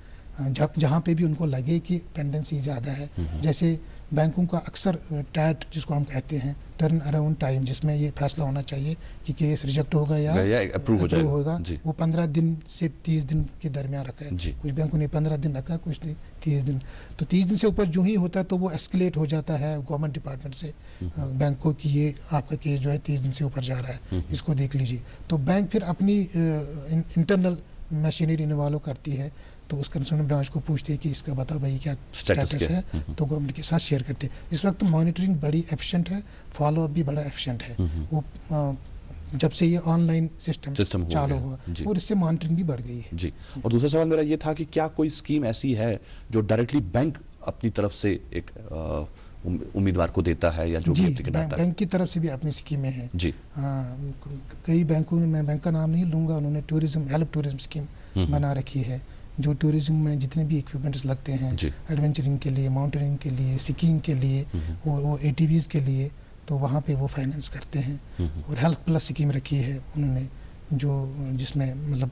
जहां पे भी उनको लगे कि पेंडेंसी ज्यादा है। जैसे बैंकों का अक्सर टैट जिसको हम कहते हैं, टर्न अराउंड टाइम, जिसमें ये फैसला होना चाहिए कि केस रिजेक्ट होगा या अप्रूव होगा, वो 15 दिन से 30 दिन के दरमियान रखा है। कुछ बैंकों ने 15 दिन रखा, कुछ ने 30 दिन। तो 30 दिन से ऊपर जो ही होता है तो वो एस्केलेट हो जाता है गवर्नमेंट डिपार्टमेंट से बैंक को कि ये आपका केस जो है 30 दिन से ऊपर जा रहा है, इसको देख लीजिए। तो बैंक फिर अपनी इंटरनल मशीनरी इन्वॉल्व करती है, तो उस कंसर्न ब्रांच को पूछते हैं कि इसका बता भाई क्या स्टेटस है, तो गवर्नमेंट के साथ शेयर करते हैं। इस वक्त मॉनिटरिंग बड़ी एफिशिएंट है, फॉलो अप भी बड़ा एफिशिएंट है। वो जब से ये ऑनलाइन सिस्टम चालू हुआ और इससे मॉनिटरिंग भी बढ़ गई है जी। और दूसरा सवाल मेरा ये था कि क्या कोई स्कीम ऐसी है जो डायरेक्टली बैंक अपनी तरफ से एक उम्मीदवार को देता है, या जो भी बैंक की तरफ से भी अपनी स्कीमें हैं जी। कई बैंकों ने, मैं बैंक का नाम नहीं लूंगा, उन्होंने हेल्प टूरिज्म स्कीम बना रखी है, जो टूरिज्म में जितने भी इक्विपमेंट्स लगते हैं एडवेंचरिंग के लिए, माउंटेनिंग के लिए, स्कीइंग के लिए और वो एटीवीज के लिए, तो वहाँ पे वो फाइनेंस करते हैं। और हेल्थ प्लस स्कीम रखी है उन्होंने, जो जिसमें मतलब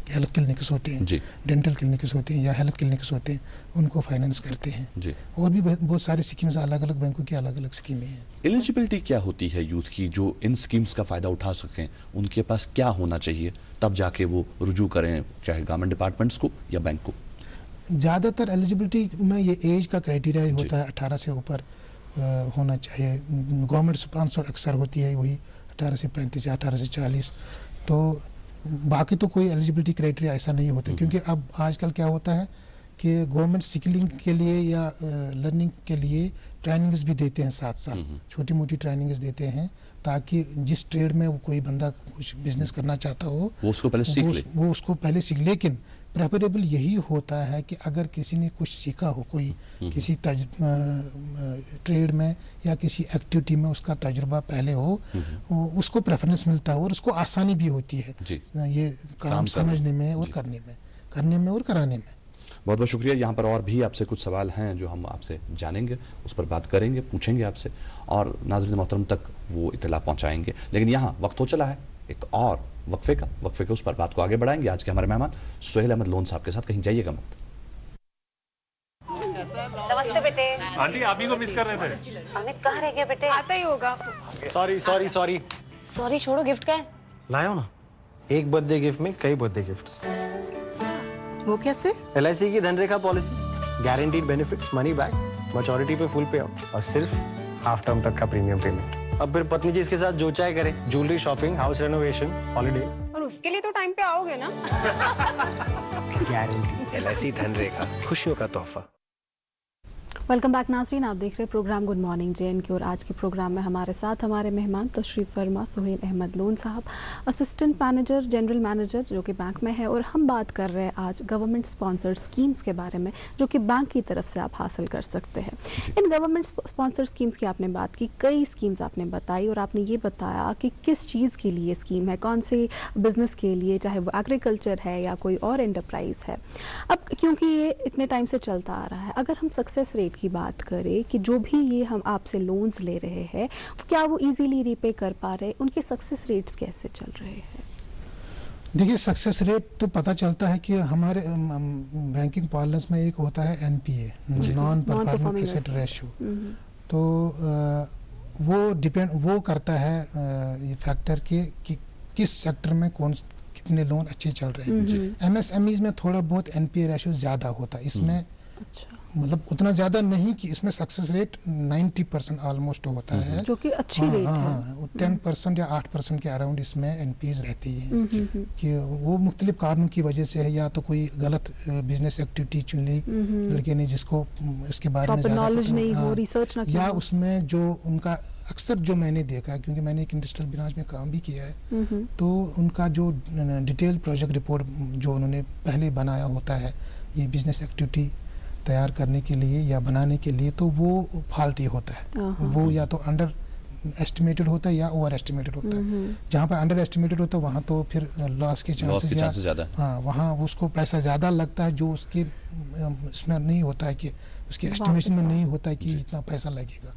हेल्थ क्लिनिक्स होते हैं, डेंटल क्लिनिक्स होते हैं या हेल्थ क्लिनिक्स होते हैं, उनको फाइनेंस करते हैं जी। और भी बहुत सारी स्कीम्स, अलग अलग बैंकों की अलग अलग स्कीमें हैं। एलिजिबिलिटी क्या होती है यूथ की जो इन स्कीम्स का फायदा उठा सकें? उनके पास क्या होना चाहिए तब जाके वो रुजू करें, चाहे गवर्नमेंट डिपार्टमेंट्स को या बैंक को? ज्यादातर एलिजिबिलिटी में ये एज का क्राइटेरिया ही होता है, 18 से ऊपर होना चाहिए। गवर्नमेंट स्पॉन्सर्ड अक्सर होती है वही 18 से 35 या 18 से 40, तो बाकी तो कोई एलिजिबिलिटी क्राइटेरिया ऐसा नहीं होता। क्योंकि अब आजकल क्या होता है कि गवर्नमेंट स्किलिंग के लिए या लर्निंग के लिए ट्रेनिंग्स भी देते हैं, साथ साथ छोटी मोटी ट्रेनिंग्स देते हैं, ताकि जिस ट्रेड में वो कोई बंदा कुछ बिजनेस करना चाहता हो वो उसको पहले सीख ले, वो उसको पहले सीख। लेकिन प्रेफरेबल यही होता है कि अगर किसी ने कुछ सीखा हो, कोई किसी ट्रेड में या किसी एक्टिविटी में उसका तजुर्बा पहले हो, उसको प्रेफरेंस मिलता है और उसको आसानी भी होती है ये काम समझने में और करने में और कराने में। बहुत बहुत शुक्रिया। यहाँ पर और भी आपसे कुछ सवाल हैं जो हम आपसे जानेंगे, उस पर बात करेंगे, पूछेंगे आपसे और नाज़रीन मोहतरम तक वो इत्तला पहुंचाएंगे। लेकिन यहाँ वक्त हो चला है एक और वक्फे का, उस पर बात को आगे बढ़ाएंगे। आज के हमारे मेहमान सुहेल अहमद लोन साहब के साथ, कहीं जाइएगा मत। नमस्ते बेटे। आंटी आप ही को मिस कर रहे थे। अमित कहाँ रह गया बेटे? आता ही होगा। सॉरी छोड़ो, गिफ्ट क्या है? लाया ना, एक बर्थडे गिफ्ट में कई बर्थडे गिफ्ट्स। वो कैसे? LIC की Dhanrekha policy, guaranteed benefits, money back, maturity पे फुल पे आउट और सिर्फ हाफ टर्म तक का प्रीमियम पेमेंट। अब फिर पत्नी जी इसके साथ जो चाहे करे, jewellery shopping, house renovation, holiday. और उसके लिए तो टाइम पे आओगे ना? गारंटी। LIC धनरेखा, खुशियों का तोहफा। वेलकम बैक नाज़रीन, आप देख रहे हैं प्रोग्राम गुड मॉर्निंग JNK और आज के प्रोग्राम में हमारे साथ हमारे मेहमान तशरीफ फरमा सुहेल अहमद लोन साहब, असिस्टेंट मैनेजर, जनरल मैनेजर जो कि बैंक में है। और हम बात कर रहे हैं आज गवर्नमेंट स्पॉन्सर्ड स्कीम्स के बारे में जो कि बैंक की तरफ से आप हासिल कर सकते हैं। इन गवर्नमेंट स्पॉन्सर्ड स्कीम्स की आपने बात की, कई स्कीम्स आपने बताई और आपने ये बताया कि किस चीज़ के लिए स्कीम है, कौन से बिजनेस के लिए, चाहे वो एग्रीकल्चर है या कोई और एंटरप्राइज है। अब क्योंकि ये इतने टाइम से चलता आ रहा है, अगर हम सक्सेस रेट की बात करें कि जो भी ये हम आपसे लोन्स ले रहे हैं क्या वो इजीली रीपे कर पा रहे हैं, उनके सक्सेस रेट्स कैसे चल रहे हैं? देखिए सक्सेस रेट तो पता चलता है कि हमारे बैंकिंग पार्लर्स में एक होता है NPA, non performing asset ratio. तो वो करता है ये फैक्टर कि किस सेक्टर में कितने लोन अच्छे चल रहे हैं। एमएसएमईज में थोड़ा बहुत एनपीए रेशियो ज्यादा होता है, इसमें मतलब उतना ज्यादा नहीं कि इसमें सक्सेस रेट 90% ऑलमोस्ट होता है, जो कि अच्छी रेट है। 10% या 8% के अराउंड इसमें एनपीएस रहती है कि वो मुख्तलिफ कारणों की वजह से है, या तो कोई गलत बिजनेस एक्टिविटी चुन ली लड़के ने जिसको इसके बारे में ज्यादा नॉलेज नहीं हो, रिसर्च ना या उसमें जो उनका अक्सर जो मैंने देखा है, क्योंकि मैंने एक इंडस्ट्रियल ब्रांच में काम भी किया है, तो उनका जो डिटेल प्रोजेक्ट रिपोर्ट जो उन्होंने पहले बनाया होता है ये बिजनेस एक्टिविटी तैयार करने के लिए या बनाने के लिए, तो वो फॉल्टी होता है। वो या तो अंडर एस्टिमेटेड होता है या ओवर एस्टिमेटेड होता है। जहाँ पर अंडर एस्टिमेटेड होता है वहाँ तो फिर लॉस के चांसेस ज्यादा, हाँ वहाँ उसको पैसा ज्यादा लगता है, जो उसके इसमें नहीं होता है कि उसके एस्टिमेशन में नहीं होता है कि इतना पैसा लगेगा।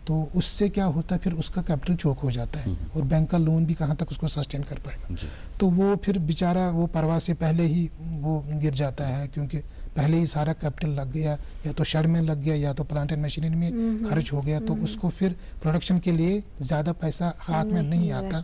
तो उससे क्या होता है, फिर उसका कैपिटल चोक हो जाता है और बैंक का लोन भी कहाँ तक उसको सस्टेन कर पाएगा। तो वो फिर बेचारा वो परवाह से पहले ही वो गिर जाता है, क्योंकि पहले ही सारा कैपिटल लग गया, या तो शेड में लग गया या तो प्लांट एंड मशीनरी में खर्च हो गया, तो उसको फिर प्रोडक्शन के लिए ज्यादा पैसा हाथ में नहीं आता,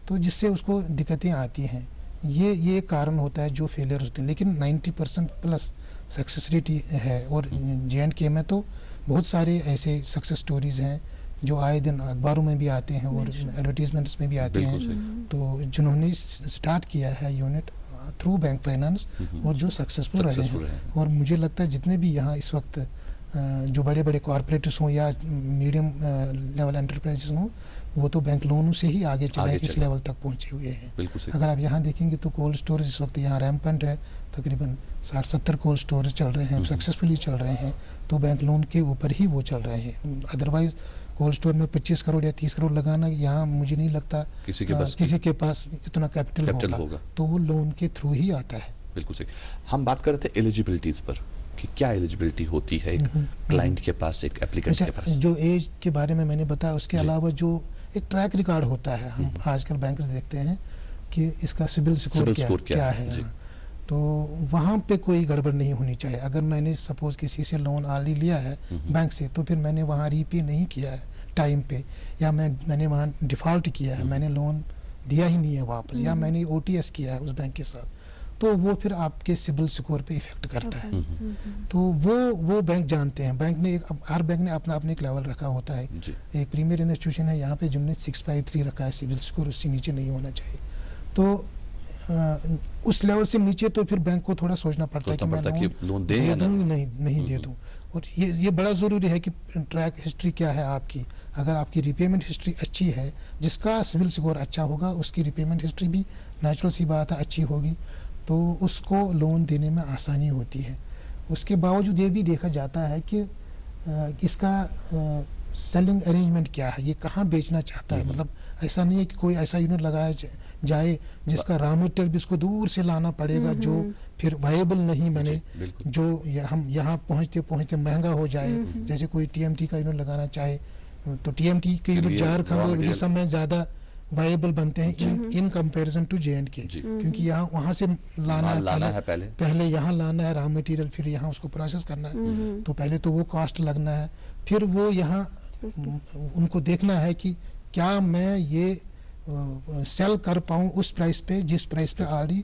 तो जिससे उसको दिक्कतें आती हैं। ये कारण होता है जो फेलियर होते हैं। लेकिन 90% प्लस सक्सेस रेट है, और J&K में तो बहुत सारे ऐसे सक्सेस स्टोरीज हैं जो आए दिन अखबारों में भी आते हैं और एडवर्टीजमेंट्स में भी आते हैं, तो जिन्होंने स्टार्ट किया है यूनिट थ्रू बैंक फाइनेंस और जो सक्सेसफुल रहे हैं। और मुझे लगता है जितने भी यहाँ इस वक्त जो बड़े बड़े कॉर्पोरेट्स हों या मीडियम लेवल एंटरप्राइजेस हों, वो तो बैंक लोनों से ही आगे चले इस लेवल तक पहुंचे हुए हैं। अगर आप यहाँ देखेंगे तो कोल्ड स्टोरेज इस वक्त यहाँ रैम्पेंट है, तकरीबन 60-70 कोल्ड स्टोरेज चल रहे हैं, सक्सेसफुली चल रहे हैं, तो बैंक लोन के ऊपर ही वो चल रहे हैं। अदरवाइज कोल्ड स्टोर में 25 करोड़ या 30 करोड़ लगाना, यहाँ मुझे नहीं लगता किसी के पास इतना कैपिटल होगा, तो वो लोन के थ्रू ही आता है। बिल्कुल सही। हम बात कर रहे थे एलिजिबिलिटीज पर कि क्या एलिजिबिलिटी होती है एक क्लाइंट के पास, एक एप्लीकेंट के पास। जो एज के बारे में मैंने बताया, उसके अलावा जो एक ट्रैक रिकॉर्ड होता है, हम आजकल बैंक से देखते हैं कि इसका सिबिल स्कोर क्या है, तो वहाँ पे कोई गड़बड़ नहीं होनी चाहिए। अगर मैंने सपोज किसी से लोन ऑलरेडी लिया है बैंक से, तो फिर मैंने वहाँ रीपे नहीं किया है टाइम पे, या मैंने वहाँ डिफॉल्ट किया है, मैंने लोन दिया ही नहीं है वापस, या मैंने OTS किया है उस बैंक के साथ, तो वो फिर आपके सिबिल स्कोर पे इफेक्ट करता है। तो वो बैंक जानते हैं, हर बैंक ने अपना एक लेवल रखा होता है। एक प्रीमियर इंस्टीट्यूशन है यहाँ पे जिन्होंने 653 रखा है सिबिल स्कोर, उससे नीचे नहीं होना चाहिए। तो उस लेवल से नीचे तो फिर बैंक को थोड़ा सोचना पड़ता है कि मैं लोन दे दूं नहीं दे दूं। और ये बड़ा जरूरी है कि ट्रैक हिस्ट्री क्या है आपकी। अगर आपकी रिपेमेंट हिस्ट्री अच्छी है, जिसका सिविल स्कोर अच्छा होगा उसकी रिपेमेंट हिस्ट्री भी नेचुरल सी बात है अच्छी होगी, तो उसको लोन देने में आसानी होती है। उसके बावजूद ये भी देखा जाता है कि इसका सेलिंग अरेंजमेंट क्या है, ये कहाँ बेचना चाहता है। मतलब ऐसा नहीं है कि कोई ऐसा यूनिट लगाया जाए जिसका रॉ मटेरियल भी उसको दूर से लाना पड़ेगा, जो फिर वायबल नहीं बने, जो हम यहाँ पहुँचते पहुँचते महंगा हो जाए। जैसे कोई TMT का यूनिट लगाना चाहे तो TMT के यूनिट झारखंड और उड़ीसा में ज्यादा वायबल बनते हैं इन कंपैरिजन टू J&K, क्योंकि यहाँ वहाँ से लाना है पहले यहाँ लाना है रॉ मटेरियल, फिर यहाँ उसको प्रोसेस करना है, तो पहले तो वो कॉस्ट लगना है, फिर वो यहाँ उनको देखना है कि क्या मैं ये सेल कर पाऊँ उस प्राइस पे जिस प्राइस पे ऑलरेडी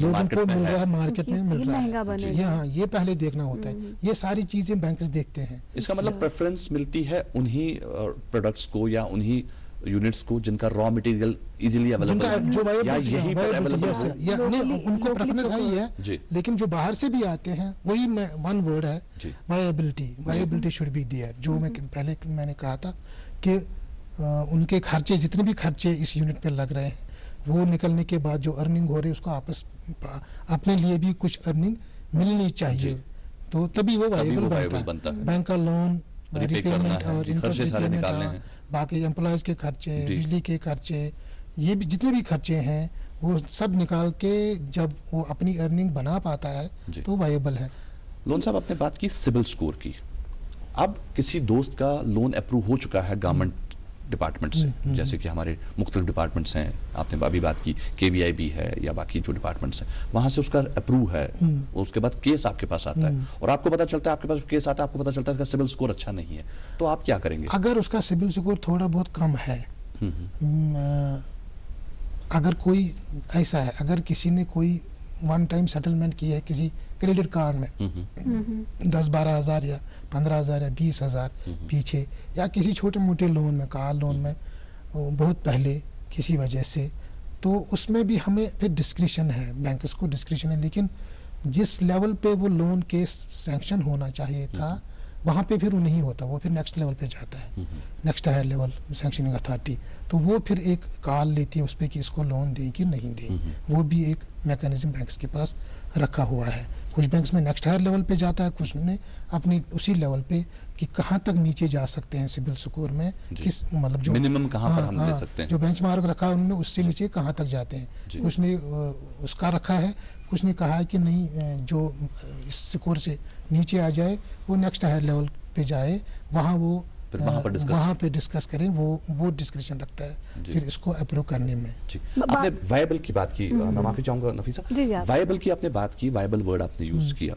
लोगों को मिल रहा है, मार्केट में मिल रहा है। हाँ, ये पहले देखना होता है। ये सारी चीजें बैंक देखते हैं। इसका मतलब प्रेफरेंस मिलती है उन्हीं प्रोडक्ट्स को या उन्हीं यूनिट्स को जिनका रॉ मटेरियल इजीली अवेलेबल, जो उनको प्रेफरेंस है है, लेकिन जो बाहर से भी आते हैं वही वन वर्ड है, वायबिलिटी शुड बी देयर। जो मैंने कहा था कि उनके खर्चे, जितने भी खर्चे इस यूनिट पे लग रहे हैं, वो निकलने के बाद जो अर्निंग हो रही है उसको अपने लिए भी कुछ अर्निंग मिलनी चाहिए, तो तभी वो वायबल बनता है। बैंक का लोन, रिपेमेंट और इंटरेस्ट रिपेमेंट, बाकी एम्प्लॉयज के खर्चे, बिजली के खर्चे, ये भी जितने भी खर्चे हैं वो सब निकाल के जब वो अपनी अर्निंग बना पाता है तो वायबल है। लोन साहब, आपने बात की सिबिल स्कोर की। अब किसी दोस्त का लोन अप्रूव हो चुका है गवर्नमेंट डिपार्टमेंट्स हैं, जैसे कि हमारे मुख्तलिफ डिपार्टमेंट्स हैं, आपने अभी बात की KVI भी है या बाकी जो डिपार्टमेंट्स हैं, वहां से उसका अप्रूव है, उसके बाद केस आपके पास आता है और आपको पता चलता है, आपके पास केस आता है, आपको पता चलता है इसका सिविल स्कोर अच्छा नहीं है, तो आप क्या करेंगे? अगर उसका सिविल स्कोर थोड़ा बहुत कम है, अगर कोई ऐसा है, अगर किसी ने कोई वन टाइम सेटलमेंट की है किसी क्रेडिट कार्ड में 10-12 हजार या 15 हजार या 20 हजार पीछे, या किसी छोटे मोटे लोन में, कार लोन में बहुत पहले किसी वजह से, तो उसमें भी हमें फिर डिस्क्रिशन है, बैंकर्स को डिस्क्रिशन है, लेकिन जिस लेवल पे वो लोन केस सैंक्शन होना चाहिए था वहां पे फिर वो नहीं होता, वो फिर नेक्स्ट लेवल पे जाता है, next higher level sanctioning authority, तो वो फिर एक कॉल लेती है उस पर कि इसको लोन दें कि नहीं दें, वो भी एक मैकेनिज्म बैंक्स के पास रखा हुआ है। कुछ बैंक्स में नेक्स्ट हायर लेवल पे जाता है, कुछ में अपनी उसी लेवल पे कि कहाँ तक नीचे जा सकते हैं सिविल स्कोर में, किस मतलब जो मिनिमम कहाँ पर हम ले सकते हैं, जो बेंचमार्क रखा है उन्होंने उससे नीचे कहाँ तक जाते हैं, कुछ ने उसका रखा है, कुछ ने कहा है कि नहीं जो इस स्कोर से नीचे आ जाए वो नेक्स्ट हायर लेवल पे जाए, वहाँ वो वहाँ पे डिस्कस करें, वो डिस्क्रिप्शन रखता है फिर इसको अप्रूव करने में। आपने वायबल की बात की, मैं माफी चाहूंगा नफीसा, वायबल की आपने बात की, वायबल वर्ड आपने यूज किया,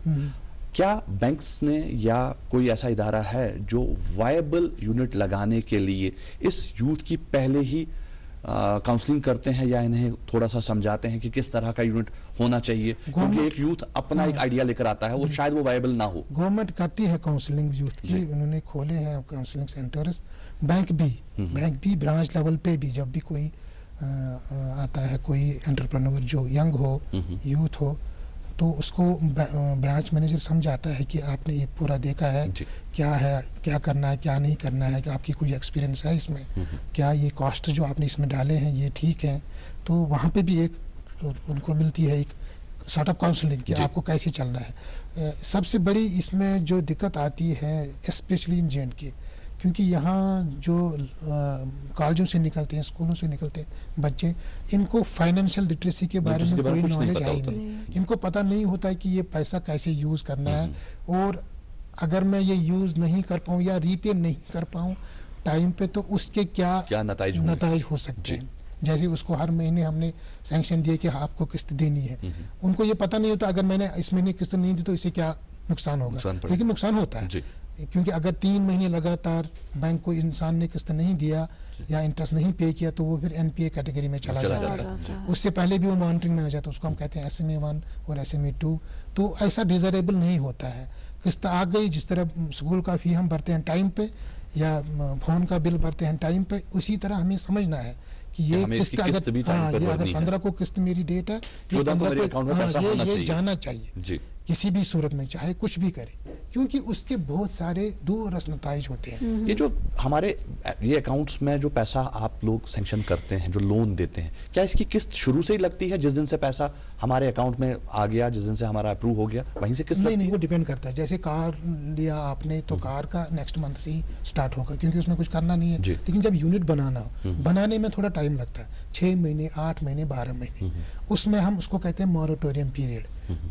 क्या बैंक्स ने या कोई ऐसा इदारा है जो वायबल यूनिट लगाने के लिए इस यूथ की पहले ही काउंसलिंग करते हैं या इन्हें थोड़ा सा समझाते हैं कि किस तरह का यूनिट होना चाहिए, क्योंकि एक यूथ अपना एक आइडिया लेकर आता है, वो शायद वो वायबल ना हो। गवर्नमेंट करती है काउंसलिंग यूथ की, उन्होंने खोले हैं काउंसलिंग सेंटर्स, बैंक भी ब्रांच लेवल पे भी, जब भी कोई आता है कोई एंटरप्रेन्योर जो यंग हो, यूथ हो, तो उसको ब्रांच मैनेजर समझाता है कि आपने ये पूरा देखा है, क्या है, क्या करना है, क्या नहीं करना है, कि आपकी कोई एक्सपीरियंस है इसमें, क्या ये कॉस्ट जो आपने इसमें डाले हैं ये ठीक है, तो वहाँ पे भी एक उनको मिलती है एक सॉर्ट ऑफ काउंसलिंग कि आपको कैसे चलना है। सबसे बड़ी इसमें जो दिक्कत आती है स्पेशली इन J&K, क्योंकि यहाँ जो कॉलेजों से निकलते हैं, स्कूलों से निकलते हैं बच्चे, इनको फाइनेंशियल लिटरेसी के बारे में कोई नॉलेज है ही नहीं, इनको पता नहीं होता है कि ये पैसा कैसे यूज करना है, और अगर मैं ये यूज नहीं कर पाऊँ या रीपे नहीं कर पाऊँ टाइम पे, तो उसके क्या नताइज हो सकते हैं। जैसे उसको हर महीने हमने सैंक्शन दिए कि आपको किस्त देनी है, उनको ये पता नहीं होता अगर मैंने इस महीने किस्त नहीं दी तो इससे क्या नुकसान होगा, लेकिन नुकसान होता है, क्योंकि अगर 3 महीने लगातार बैंक को इंसान ने किस्त नहीं दिया या इंटरेस्ट नहीं पे किया तो वो फिर NPA कैटेगरी में चला जाता है, उससे पहले भी वो मॉनिटरिंग में आ जाता है, उसको हम कहते हैं SMA 1 और SMA 2, तो ऐसा डिजायरेबल नहीं होता है। किस्त आ गई, जिस तरह स्कूल का फी हम भरते हैं टाइम पे या फोन का बिल भरते हैं टाइम पे, उसी तरह हमें समझना है कि ये किस्त अगर ये अगर 15 को किस्त मेरी डेट है, 15 को ये जाना चाहिए किसी भी सूरत में, चाहे कुछ भी करे, क्योंकि उसके बहुत सारे दूररस नताइज होते हैं। ये जो हमारे ये अकाउंट्स में जो पैसा आप लोग सैंक्शन करते हैं, जो लोन देते हैं, क्या इसकी किस्त शुरू से ही लगती है, जिस दिन से पैसा हमारे अकाउंट में आ गया, जिस दिन से हमारा अप्रूव हो गया वहीं से किस्त? नहीं, वो डिपेंड करता है। जैसे कार लिया आपने तो कार का नेक्स्ट मंथ से ही स्टार्ट होगा, क्योंकि उसमें कुछ करना नहीं है, लेकिन जब यूनिट बनाना हो, बनाने में थोड़ा टाइम लगता है, 6 महीने, 8 महीने, 12 महीने, उसमें हम उसको कहते हैं मॉरेटोरियम पीरियड,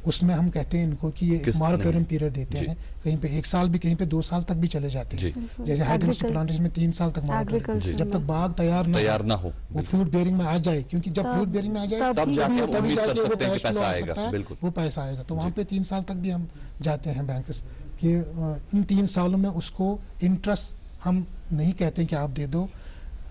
उसमें हम कहते हैं इनको कि ये मॉरेटोरियम पीरियड देते हैं, कहीं पे 1 साल भी, कहीं पे 2 साल तक भी चले जाते हैं। जैसे हाइड्रोस्टिक प्लांटेशन में 3 साल तक मॉरेटोरियम, जब तक बाग तैयार ना हो, वो फ्रूट बेयरिंग में आ जाए, क्योंकि जब फ्रूट बेयरिंग में आ जाए तभी जाके वो पैसा आएगा, तो वहाँ पे 3 साल तक भी हम जाते हैं बैंकर्स कि इन 3 सालों में उसको इंटरेस्ट हम नहीं कहते कि आप दे दो,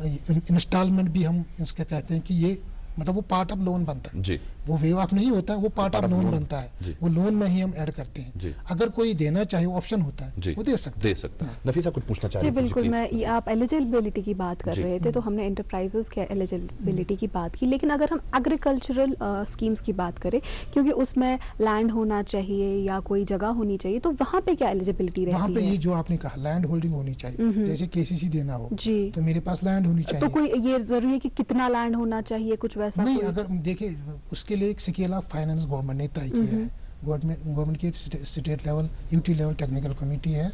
इंस्टॉलमेंट भी हम इसके कहते हैं कि ये मतलब वो पार्ट ऑफ लोन बनता है, वो वे ऑफ नहीं होता है, वो पार्ट ऑफ लोन बनता है, वो लोन में ही हम ऐड करते हैं। अगर कोई देना चाहे ऑप्शन होता है, वो दे सकता है। नफीसा कुछ पूछना चाह रही थी? बिल्कुल, मैं आप एलिजिबिलिटी की बात कर रहे थे, तो हमने एंटरप्राइजेस के एलिजिबिलिटी की बात की, लेकिन अगर हम एग्रीकल्चरल स्कीम्स की बात करें, क्योंकि उसमें लैंड होना चाहिए या कोई जगह होनी चाहिए, तो वहाँ पे क्या एलिजिबिलिटी रहती है? वहाँ पे ये जो आपने कहा लैंड होल्डिंग होनी चाहिए, जैसे KCC देना हो तो मेरे पास लैंड होनी चाहिए। तो कोई ये जरूरी है कि कितना लैंड होना चाहिए, कुछ वैसा नहीं? अगर देखिए उसके लिए एक स्केल ऑफ फाइनेंस गवर्नमेंट ने तय किया है, गवर्नमेंट की state level UT level technical committee है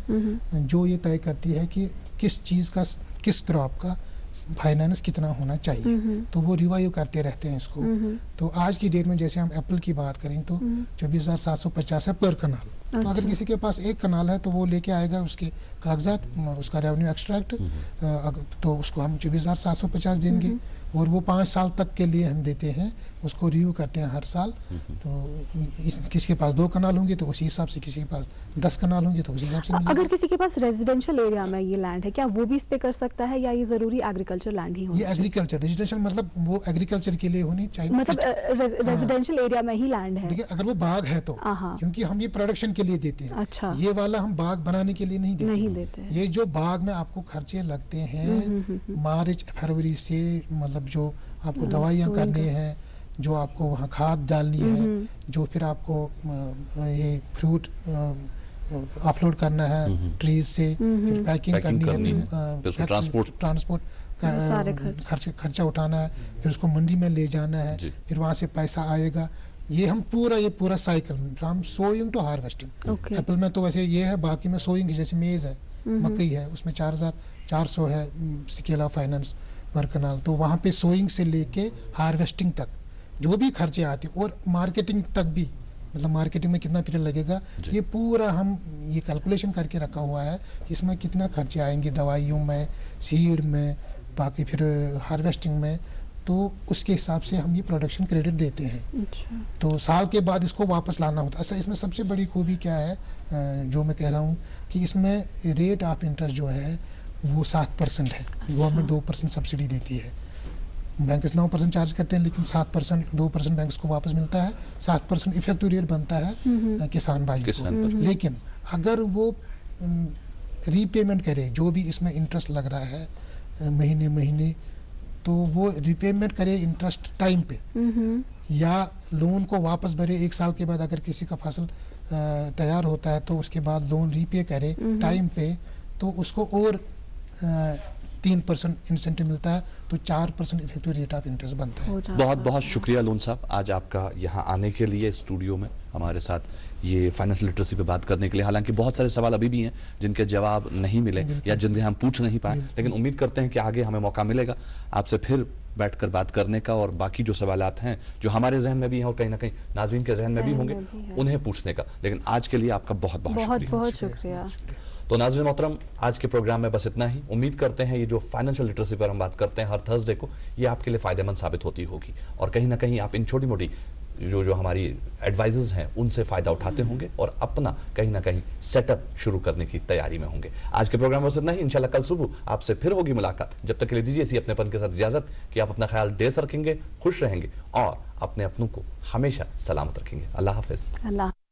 जो ये तय करती है कि किस चीज का, किस क्रॉप का फाइनेंस कितना होना चाहिए, तो वो रिवाइव करते रहते हैं इसको। तो आज की डेट में जैसे हम एप्पल की बात करें तो 24,750 है पर कनाल। तो अगर किसी के पास एक कनाल है तो वो लेके आएगा उसके कागजात, उसका रेवेन्यू एक्सट्रैक्ट, तो उसको हम 24,750 देंगे। और वो 5 साल तक के लिए हम देते हैं, उसको रिव्यू करते हैं हर साल। तो किसी के पास 2 कनाल होंगे तो उसी हिसाब से, किसी के पास 10 कनाल होंगे तो उसी हिसाब से। अगर किसी के पास रेजिडेंशियल एरिया में ये लैंड है, क्या वो भी इस पे कर सकता है या ये जरूरी एग्रीकल्चर लैंड ही होना? ये एग्रीकल्चर, रेजिडेंशियल मतलब वो एग्रीकल्चर के लिए होनी चाहिए, मतलब रेजिडेंशियल एरिया में ही लैंड है। देखिए अगर वो बाग है तो, क्योंकि हम ये प्रोडक्शन के लिए देते हैं। अच्छा, ये वाला हम बाग बनाने के लिए नहीं देते। ये जो बाग में आपको खर्चे लगते हैं मार्च फरवरी से, मतलब जो आपको दवाइयाँ करनी है, जो आपको वहाँ खाद डालनी है, जो फिर आपको ये फ्रूट अपलोड करना है ट्रीज से, फिर पैकिंग करनी है, ट्रांसपोर्ट खर्चा उठाना है, फिर उसको मंडी में ले जाना है, फिर वहाँ से पैसा आएगा। ये हम पूरा cycle from sowing to harvesting. Apple में तो वैसे ये है, बाकी में सोइंग जैसे मेज है, मकई है, उसमें 4,400 है स्केल ऑफ फाइनेंस पर कनाल। तो वहाँ पे सोइंग से लेके हार्वेस्टिंग तक जो भी खर्चे आते, और मार्केटिंग तक भी, मतलब मार्केटिंग में कितना पीरियड लगेगा, ये पूरा हम ये कैलकुलेशन करके रखा हुआ है कि इसमें कितना खर्चे आएंगे, दवाइयों में, सीड में, बाकी फिर हार्वेस्टिंग में। तो उसके हिसाब से हम ये प्रोडक्शन क्रेडिट देते हैं। तो साल के बाद इसको वापस लाना होता है। अच्छा, इसमें सबसे बड़ी खूबी क्या है, जो मैं कह रहा हूँ कि इसमें रेट ऑफ इंटरेस्ट जो है वो 7% है। गवर्नमेंट 2% सब्सिडी देती है, बैंक 9% चार्ज करते हैं, लेकिन 7%, 2% बैंक को वापस मिलता है। 7% इफेक्टिव रेट बनता है किसान भाई को। लेकिन अगर वो रीपेमेंट करे, जो भी इसमें इंटरेस्ट लग रहा है महीने, तो वो रीपेमेंट करे इंटरेस्ट टाइम पे, या लोन को वापस भरे 1 साल के बाद। अगर किसी का फसल तैयार होता है तो उसके बाद लोन रीपे करे टाइम पे, तो उसको और 3% इंसेंटिव मिलता है, तो 4% इफेक्टिव रेट ऑफ इंटरेस्ट बनता है। बहुत बहुत शुक्रिया लोन साहब, आज आपका यहाँ आने के लिए, स्टूडियो में हमारे साथ ये फाइनेंशियल लिटरेसी पे बात करने के लिए। हालांकि बहुत सारे सवाल अभी भी हैं जिनके जवाब नहीं मिले या जिनके हम पूछ नहीं पाए, लेकिन उम्मीद करते हैं कि आगे हमें मौका मिलेगा आपसे फिर बैठकर बात करने का, और बाकी जो सवालात हैं जो हमारे जहन में भी हैं और कहीं ना कहीं नाज़रीन के जहन में भी होंगे, उन्हें पूछने का। लेकिन आज के लिए आपका बहुत बहुत शुक्रिया। तो नाज़रीन मोहतरम, आज के प्रोग्राम में बस इतना ही। उम्मीद करते हैं ये जो फाइनेंशियल लिटरेसी पर हम बात करते हैं हर थर्सडे को, ये आपके लिए फायदेमंद साबित होती होगी, और कहीं ना कहीं आप इन छोटी मोटी जो हमारी एडवाइजेज हैं उनसे फायदा उठाते होंगे और अपना कहीं ना कहीं सेटअप शुरू करने की तैयारी में होंगे। आज के प्रोग्राम में बस इतना ही। इंशाल्लाह कल सुबह आपसे फिर होगी मुलाकात। जब तक के लिए दीजिए इसी अपनेपन के साथ इजाजत कि आप अपना ख्याल दे सकेंगे, खुश रहेंगे और अपने अपनों को हमेशा सलामत रखेंगे। अल्लाह हाफिज।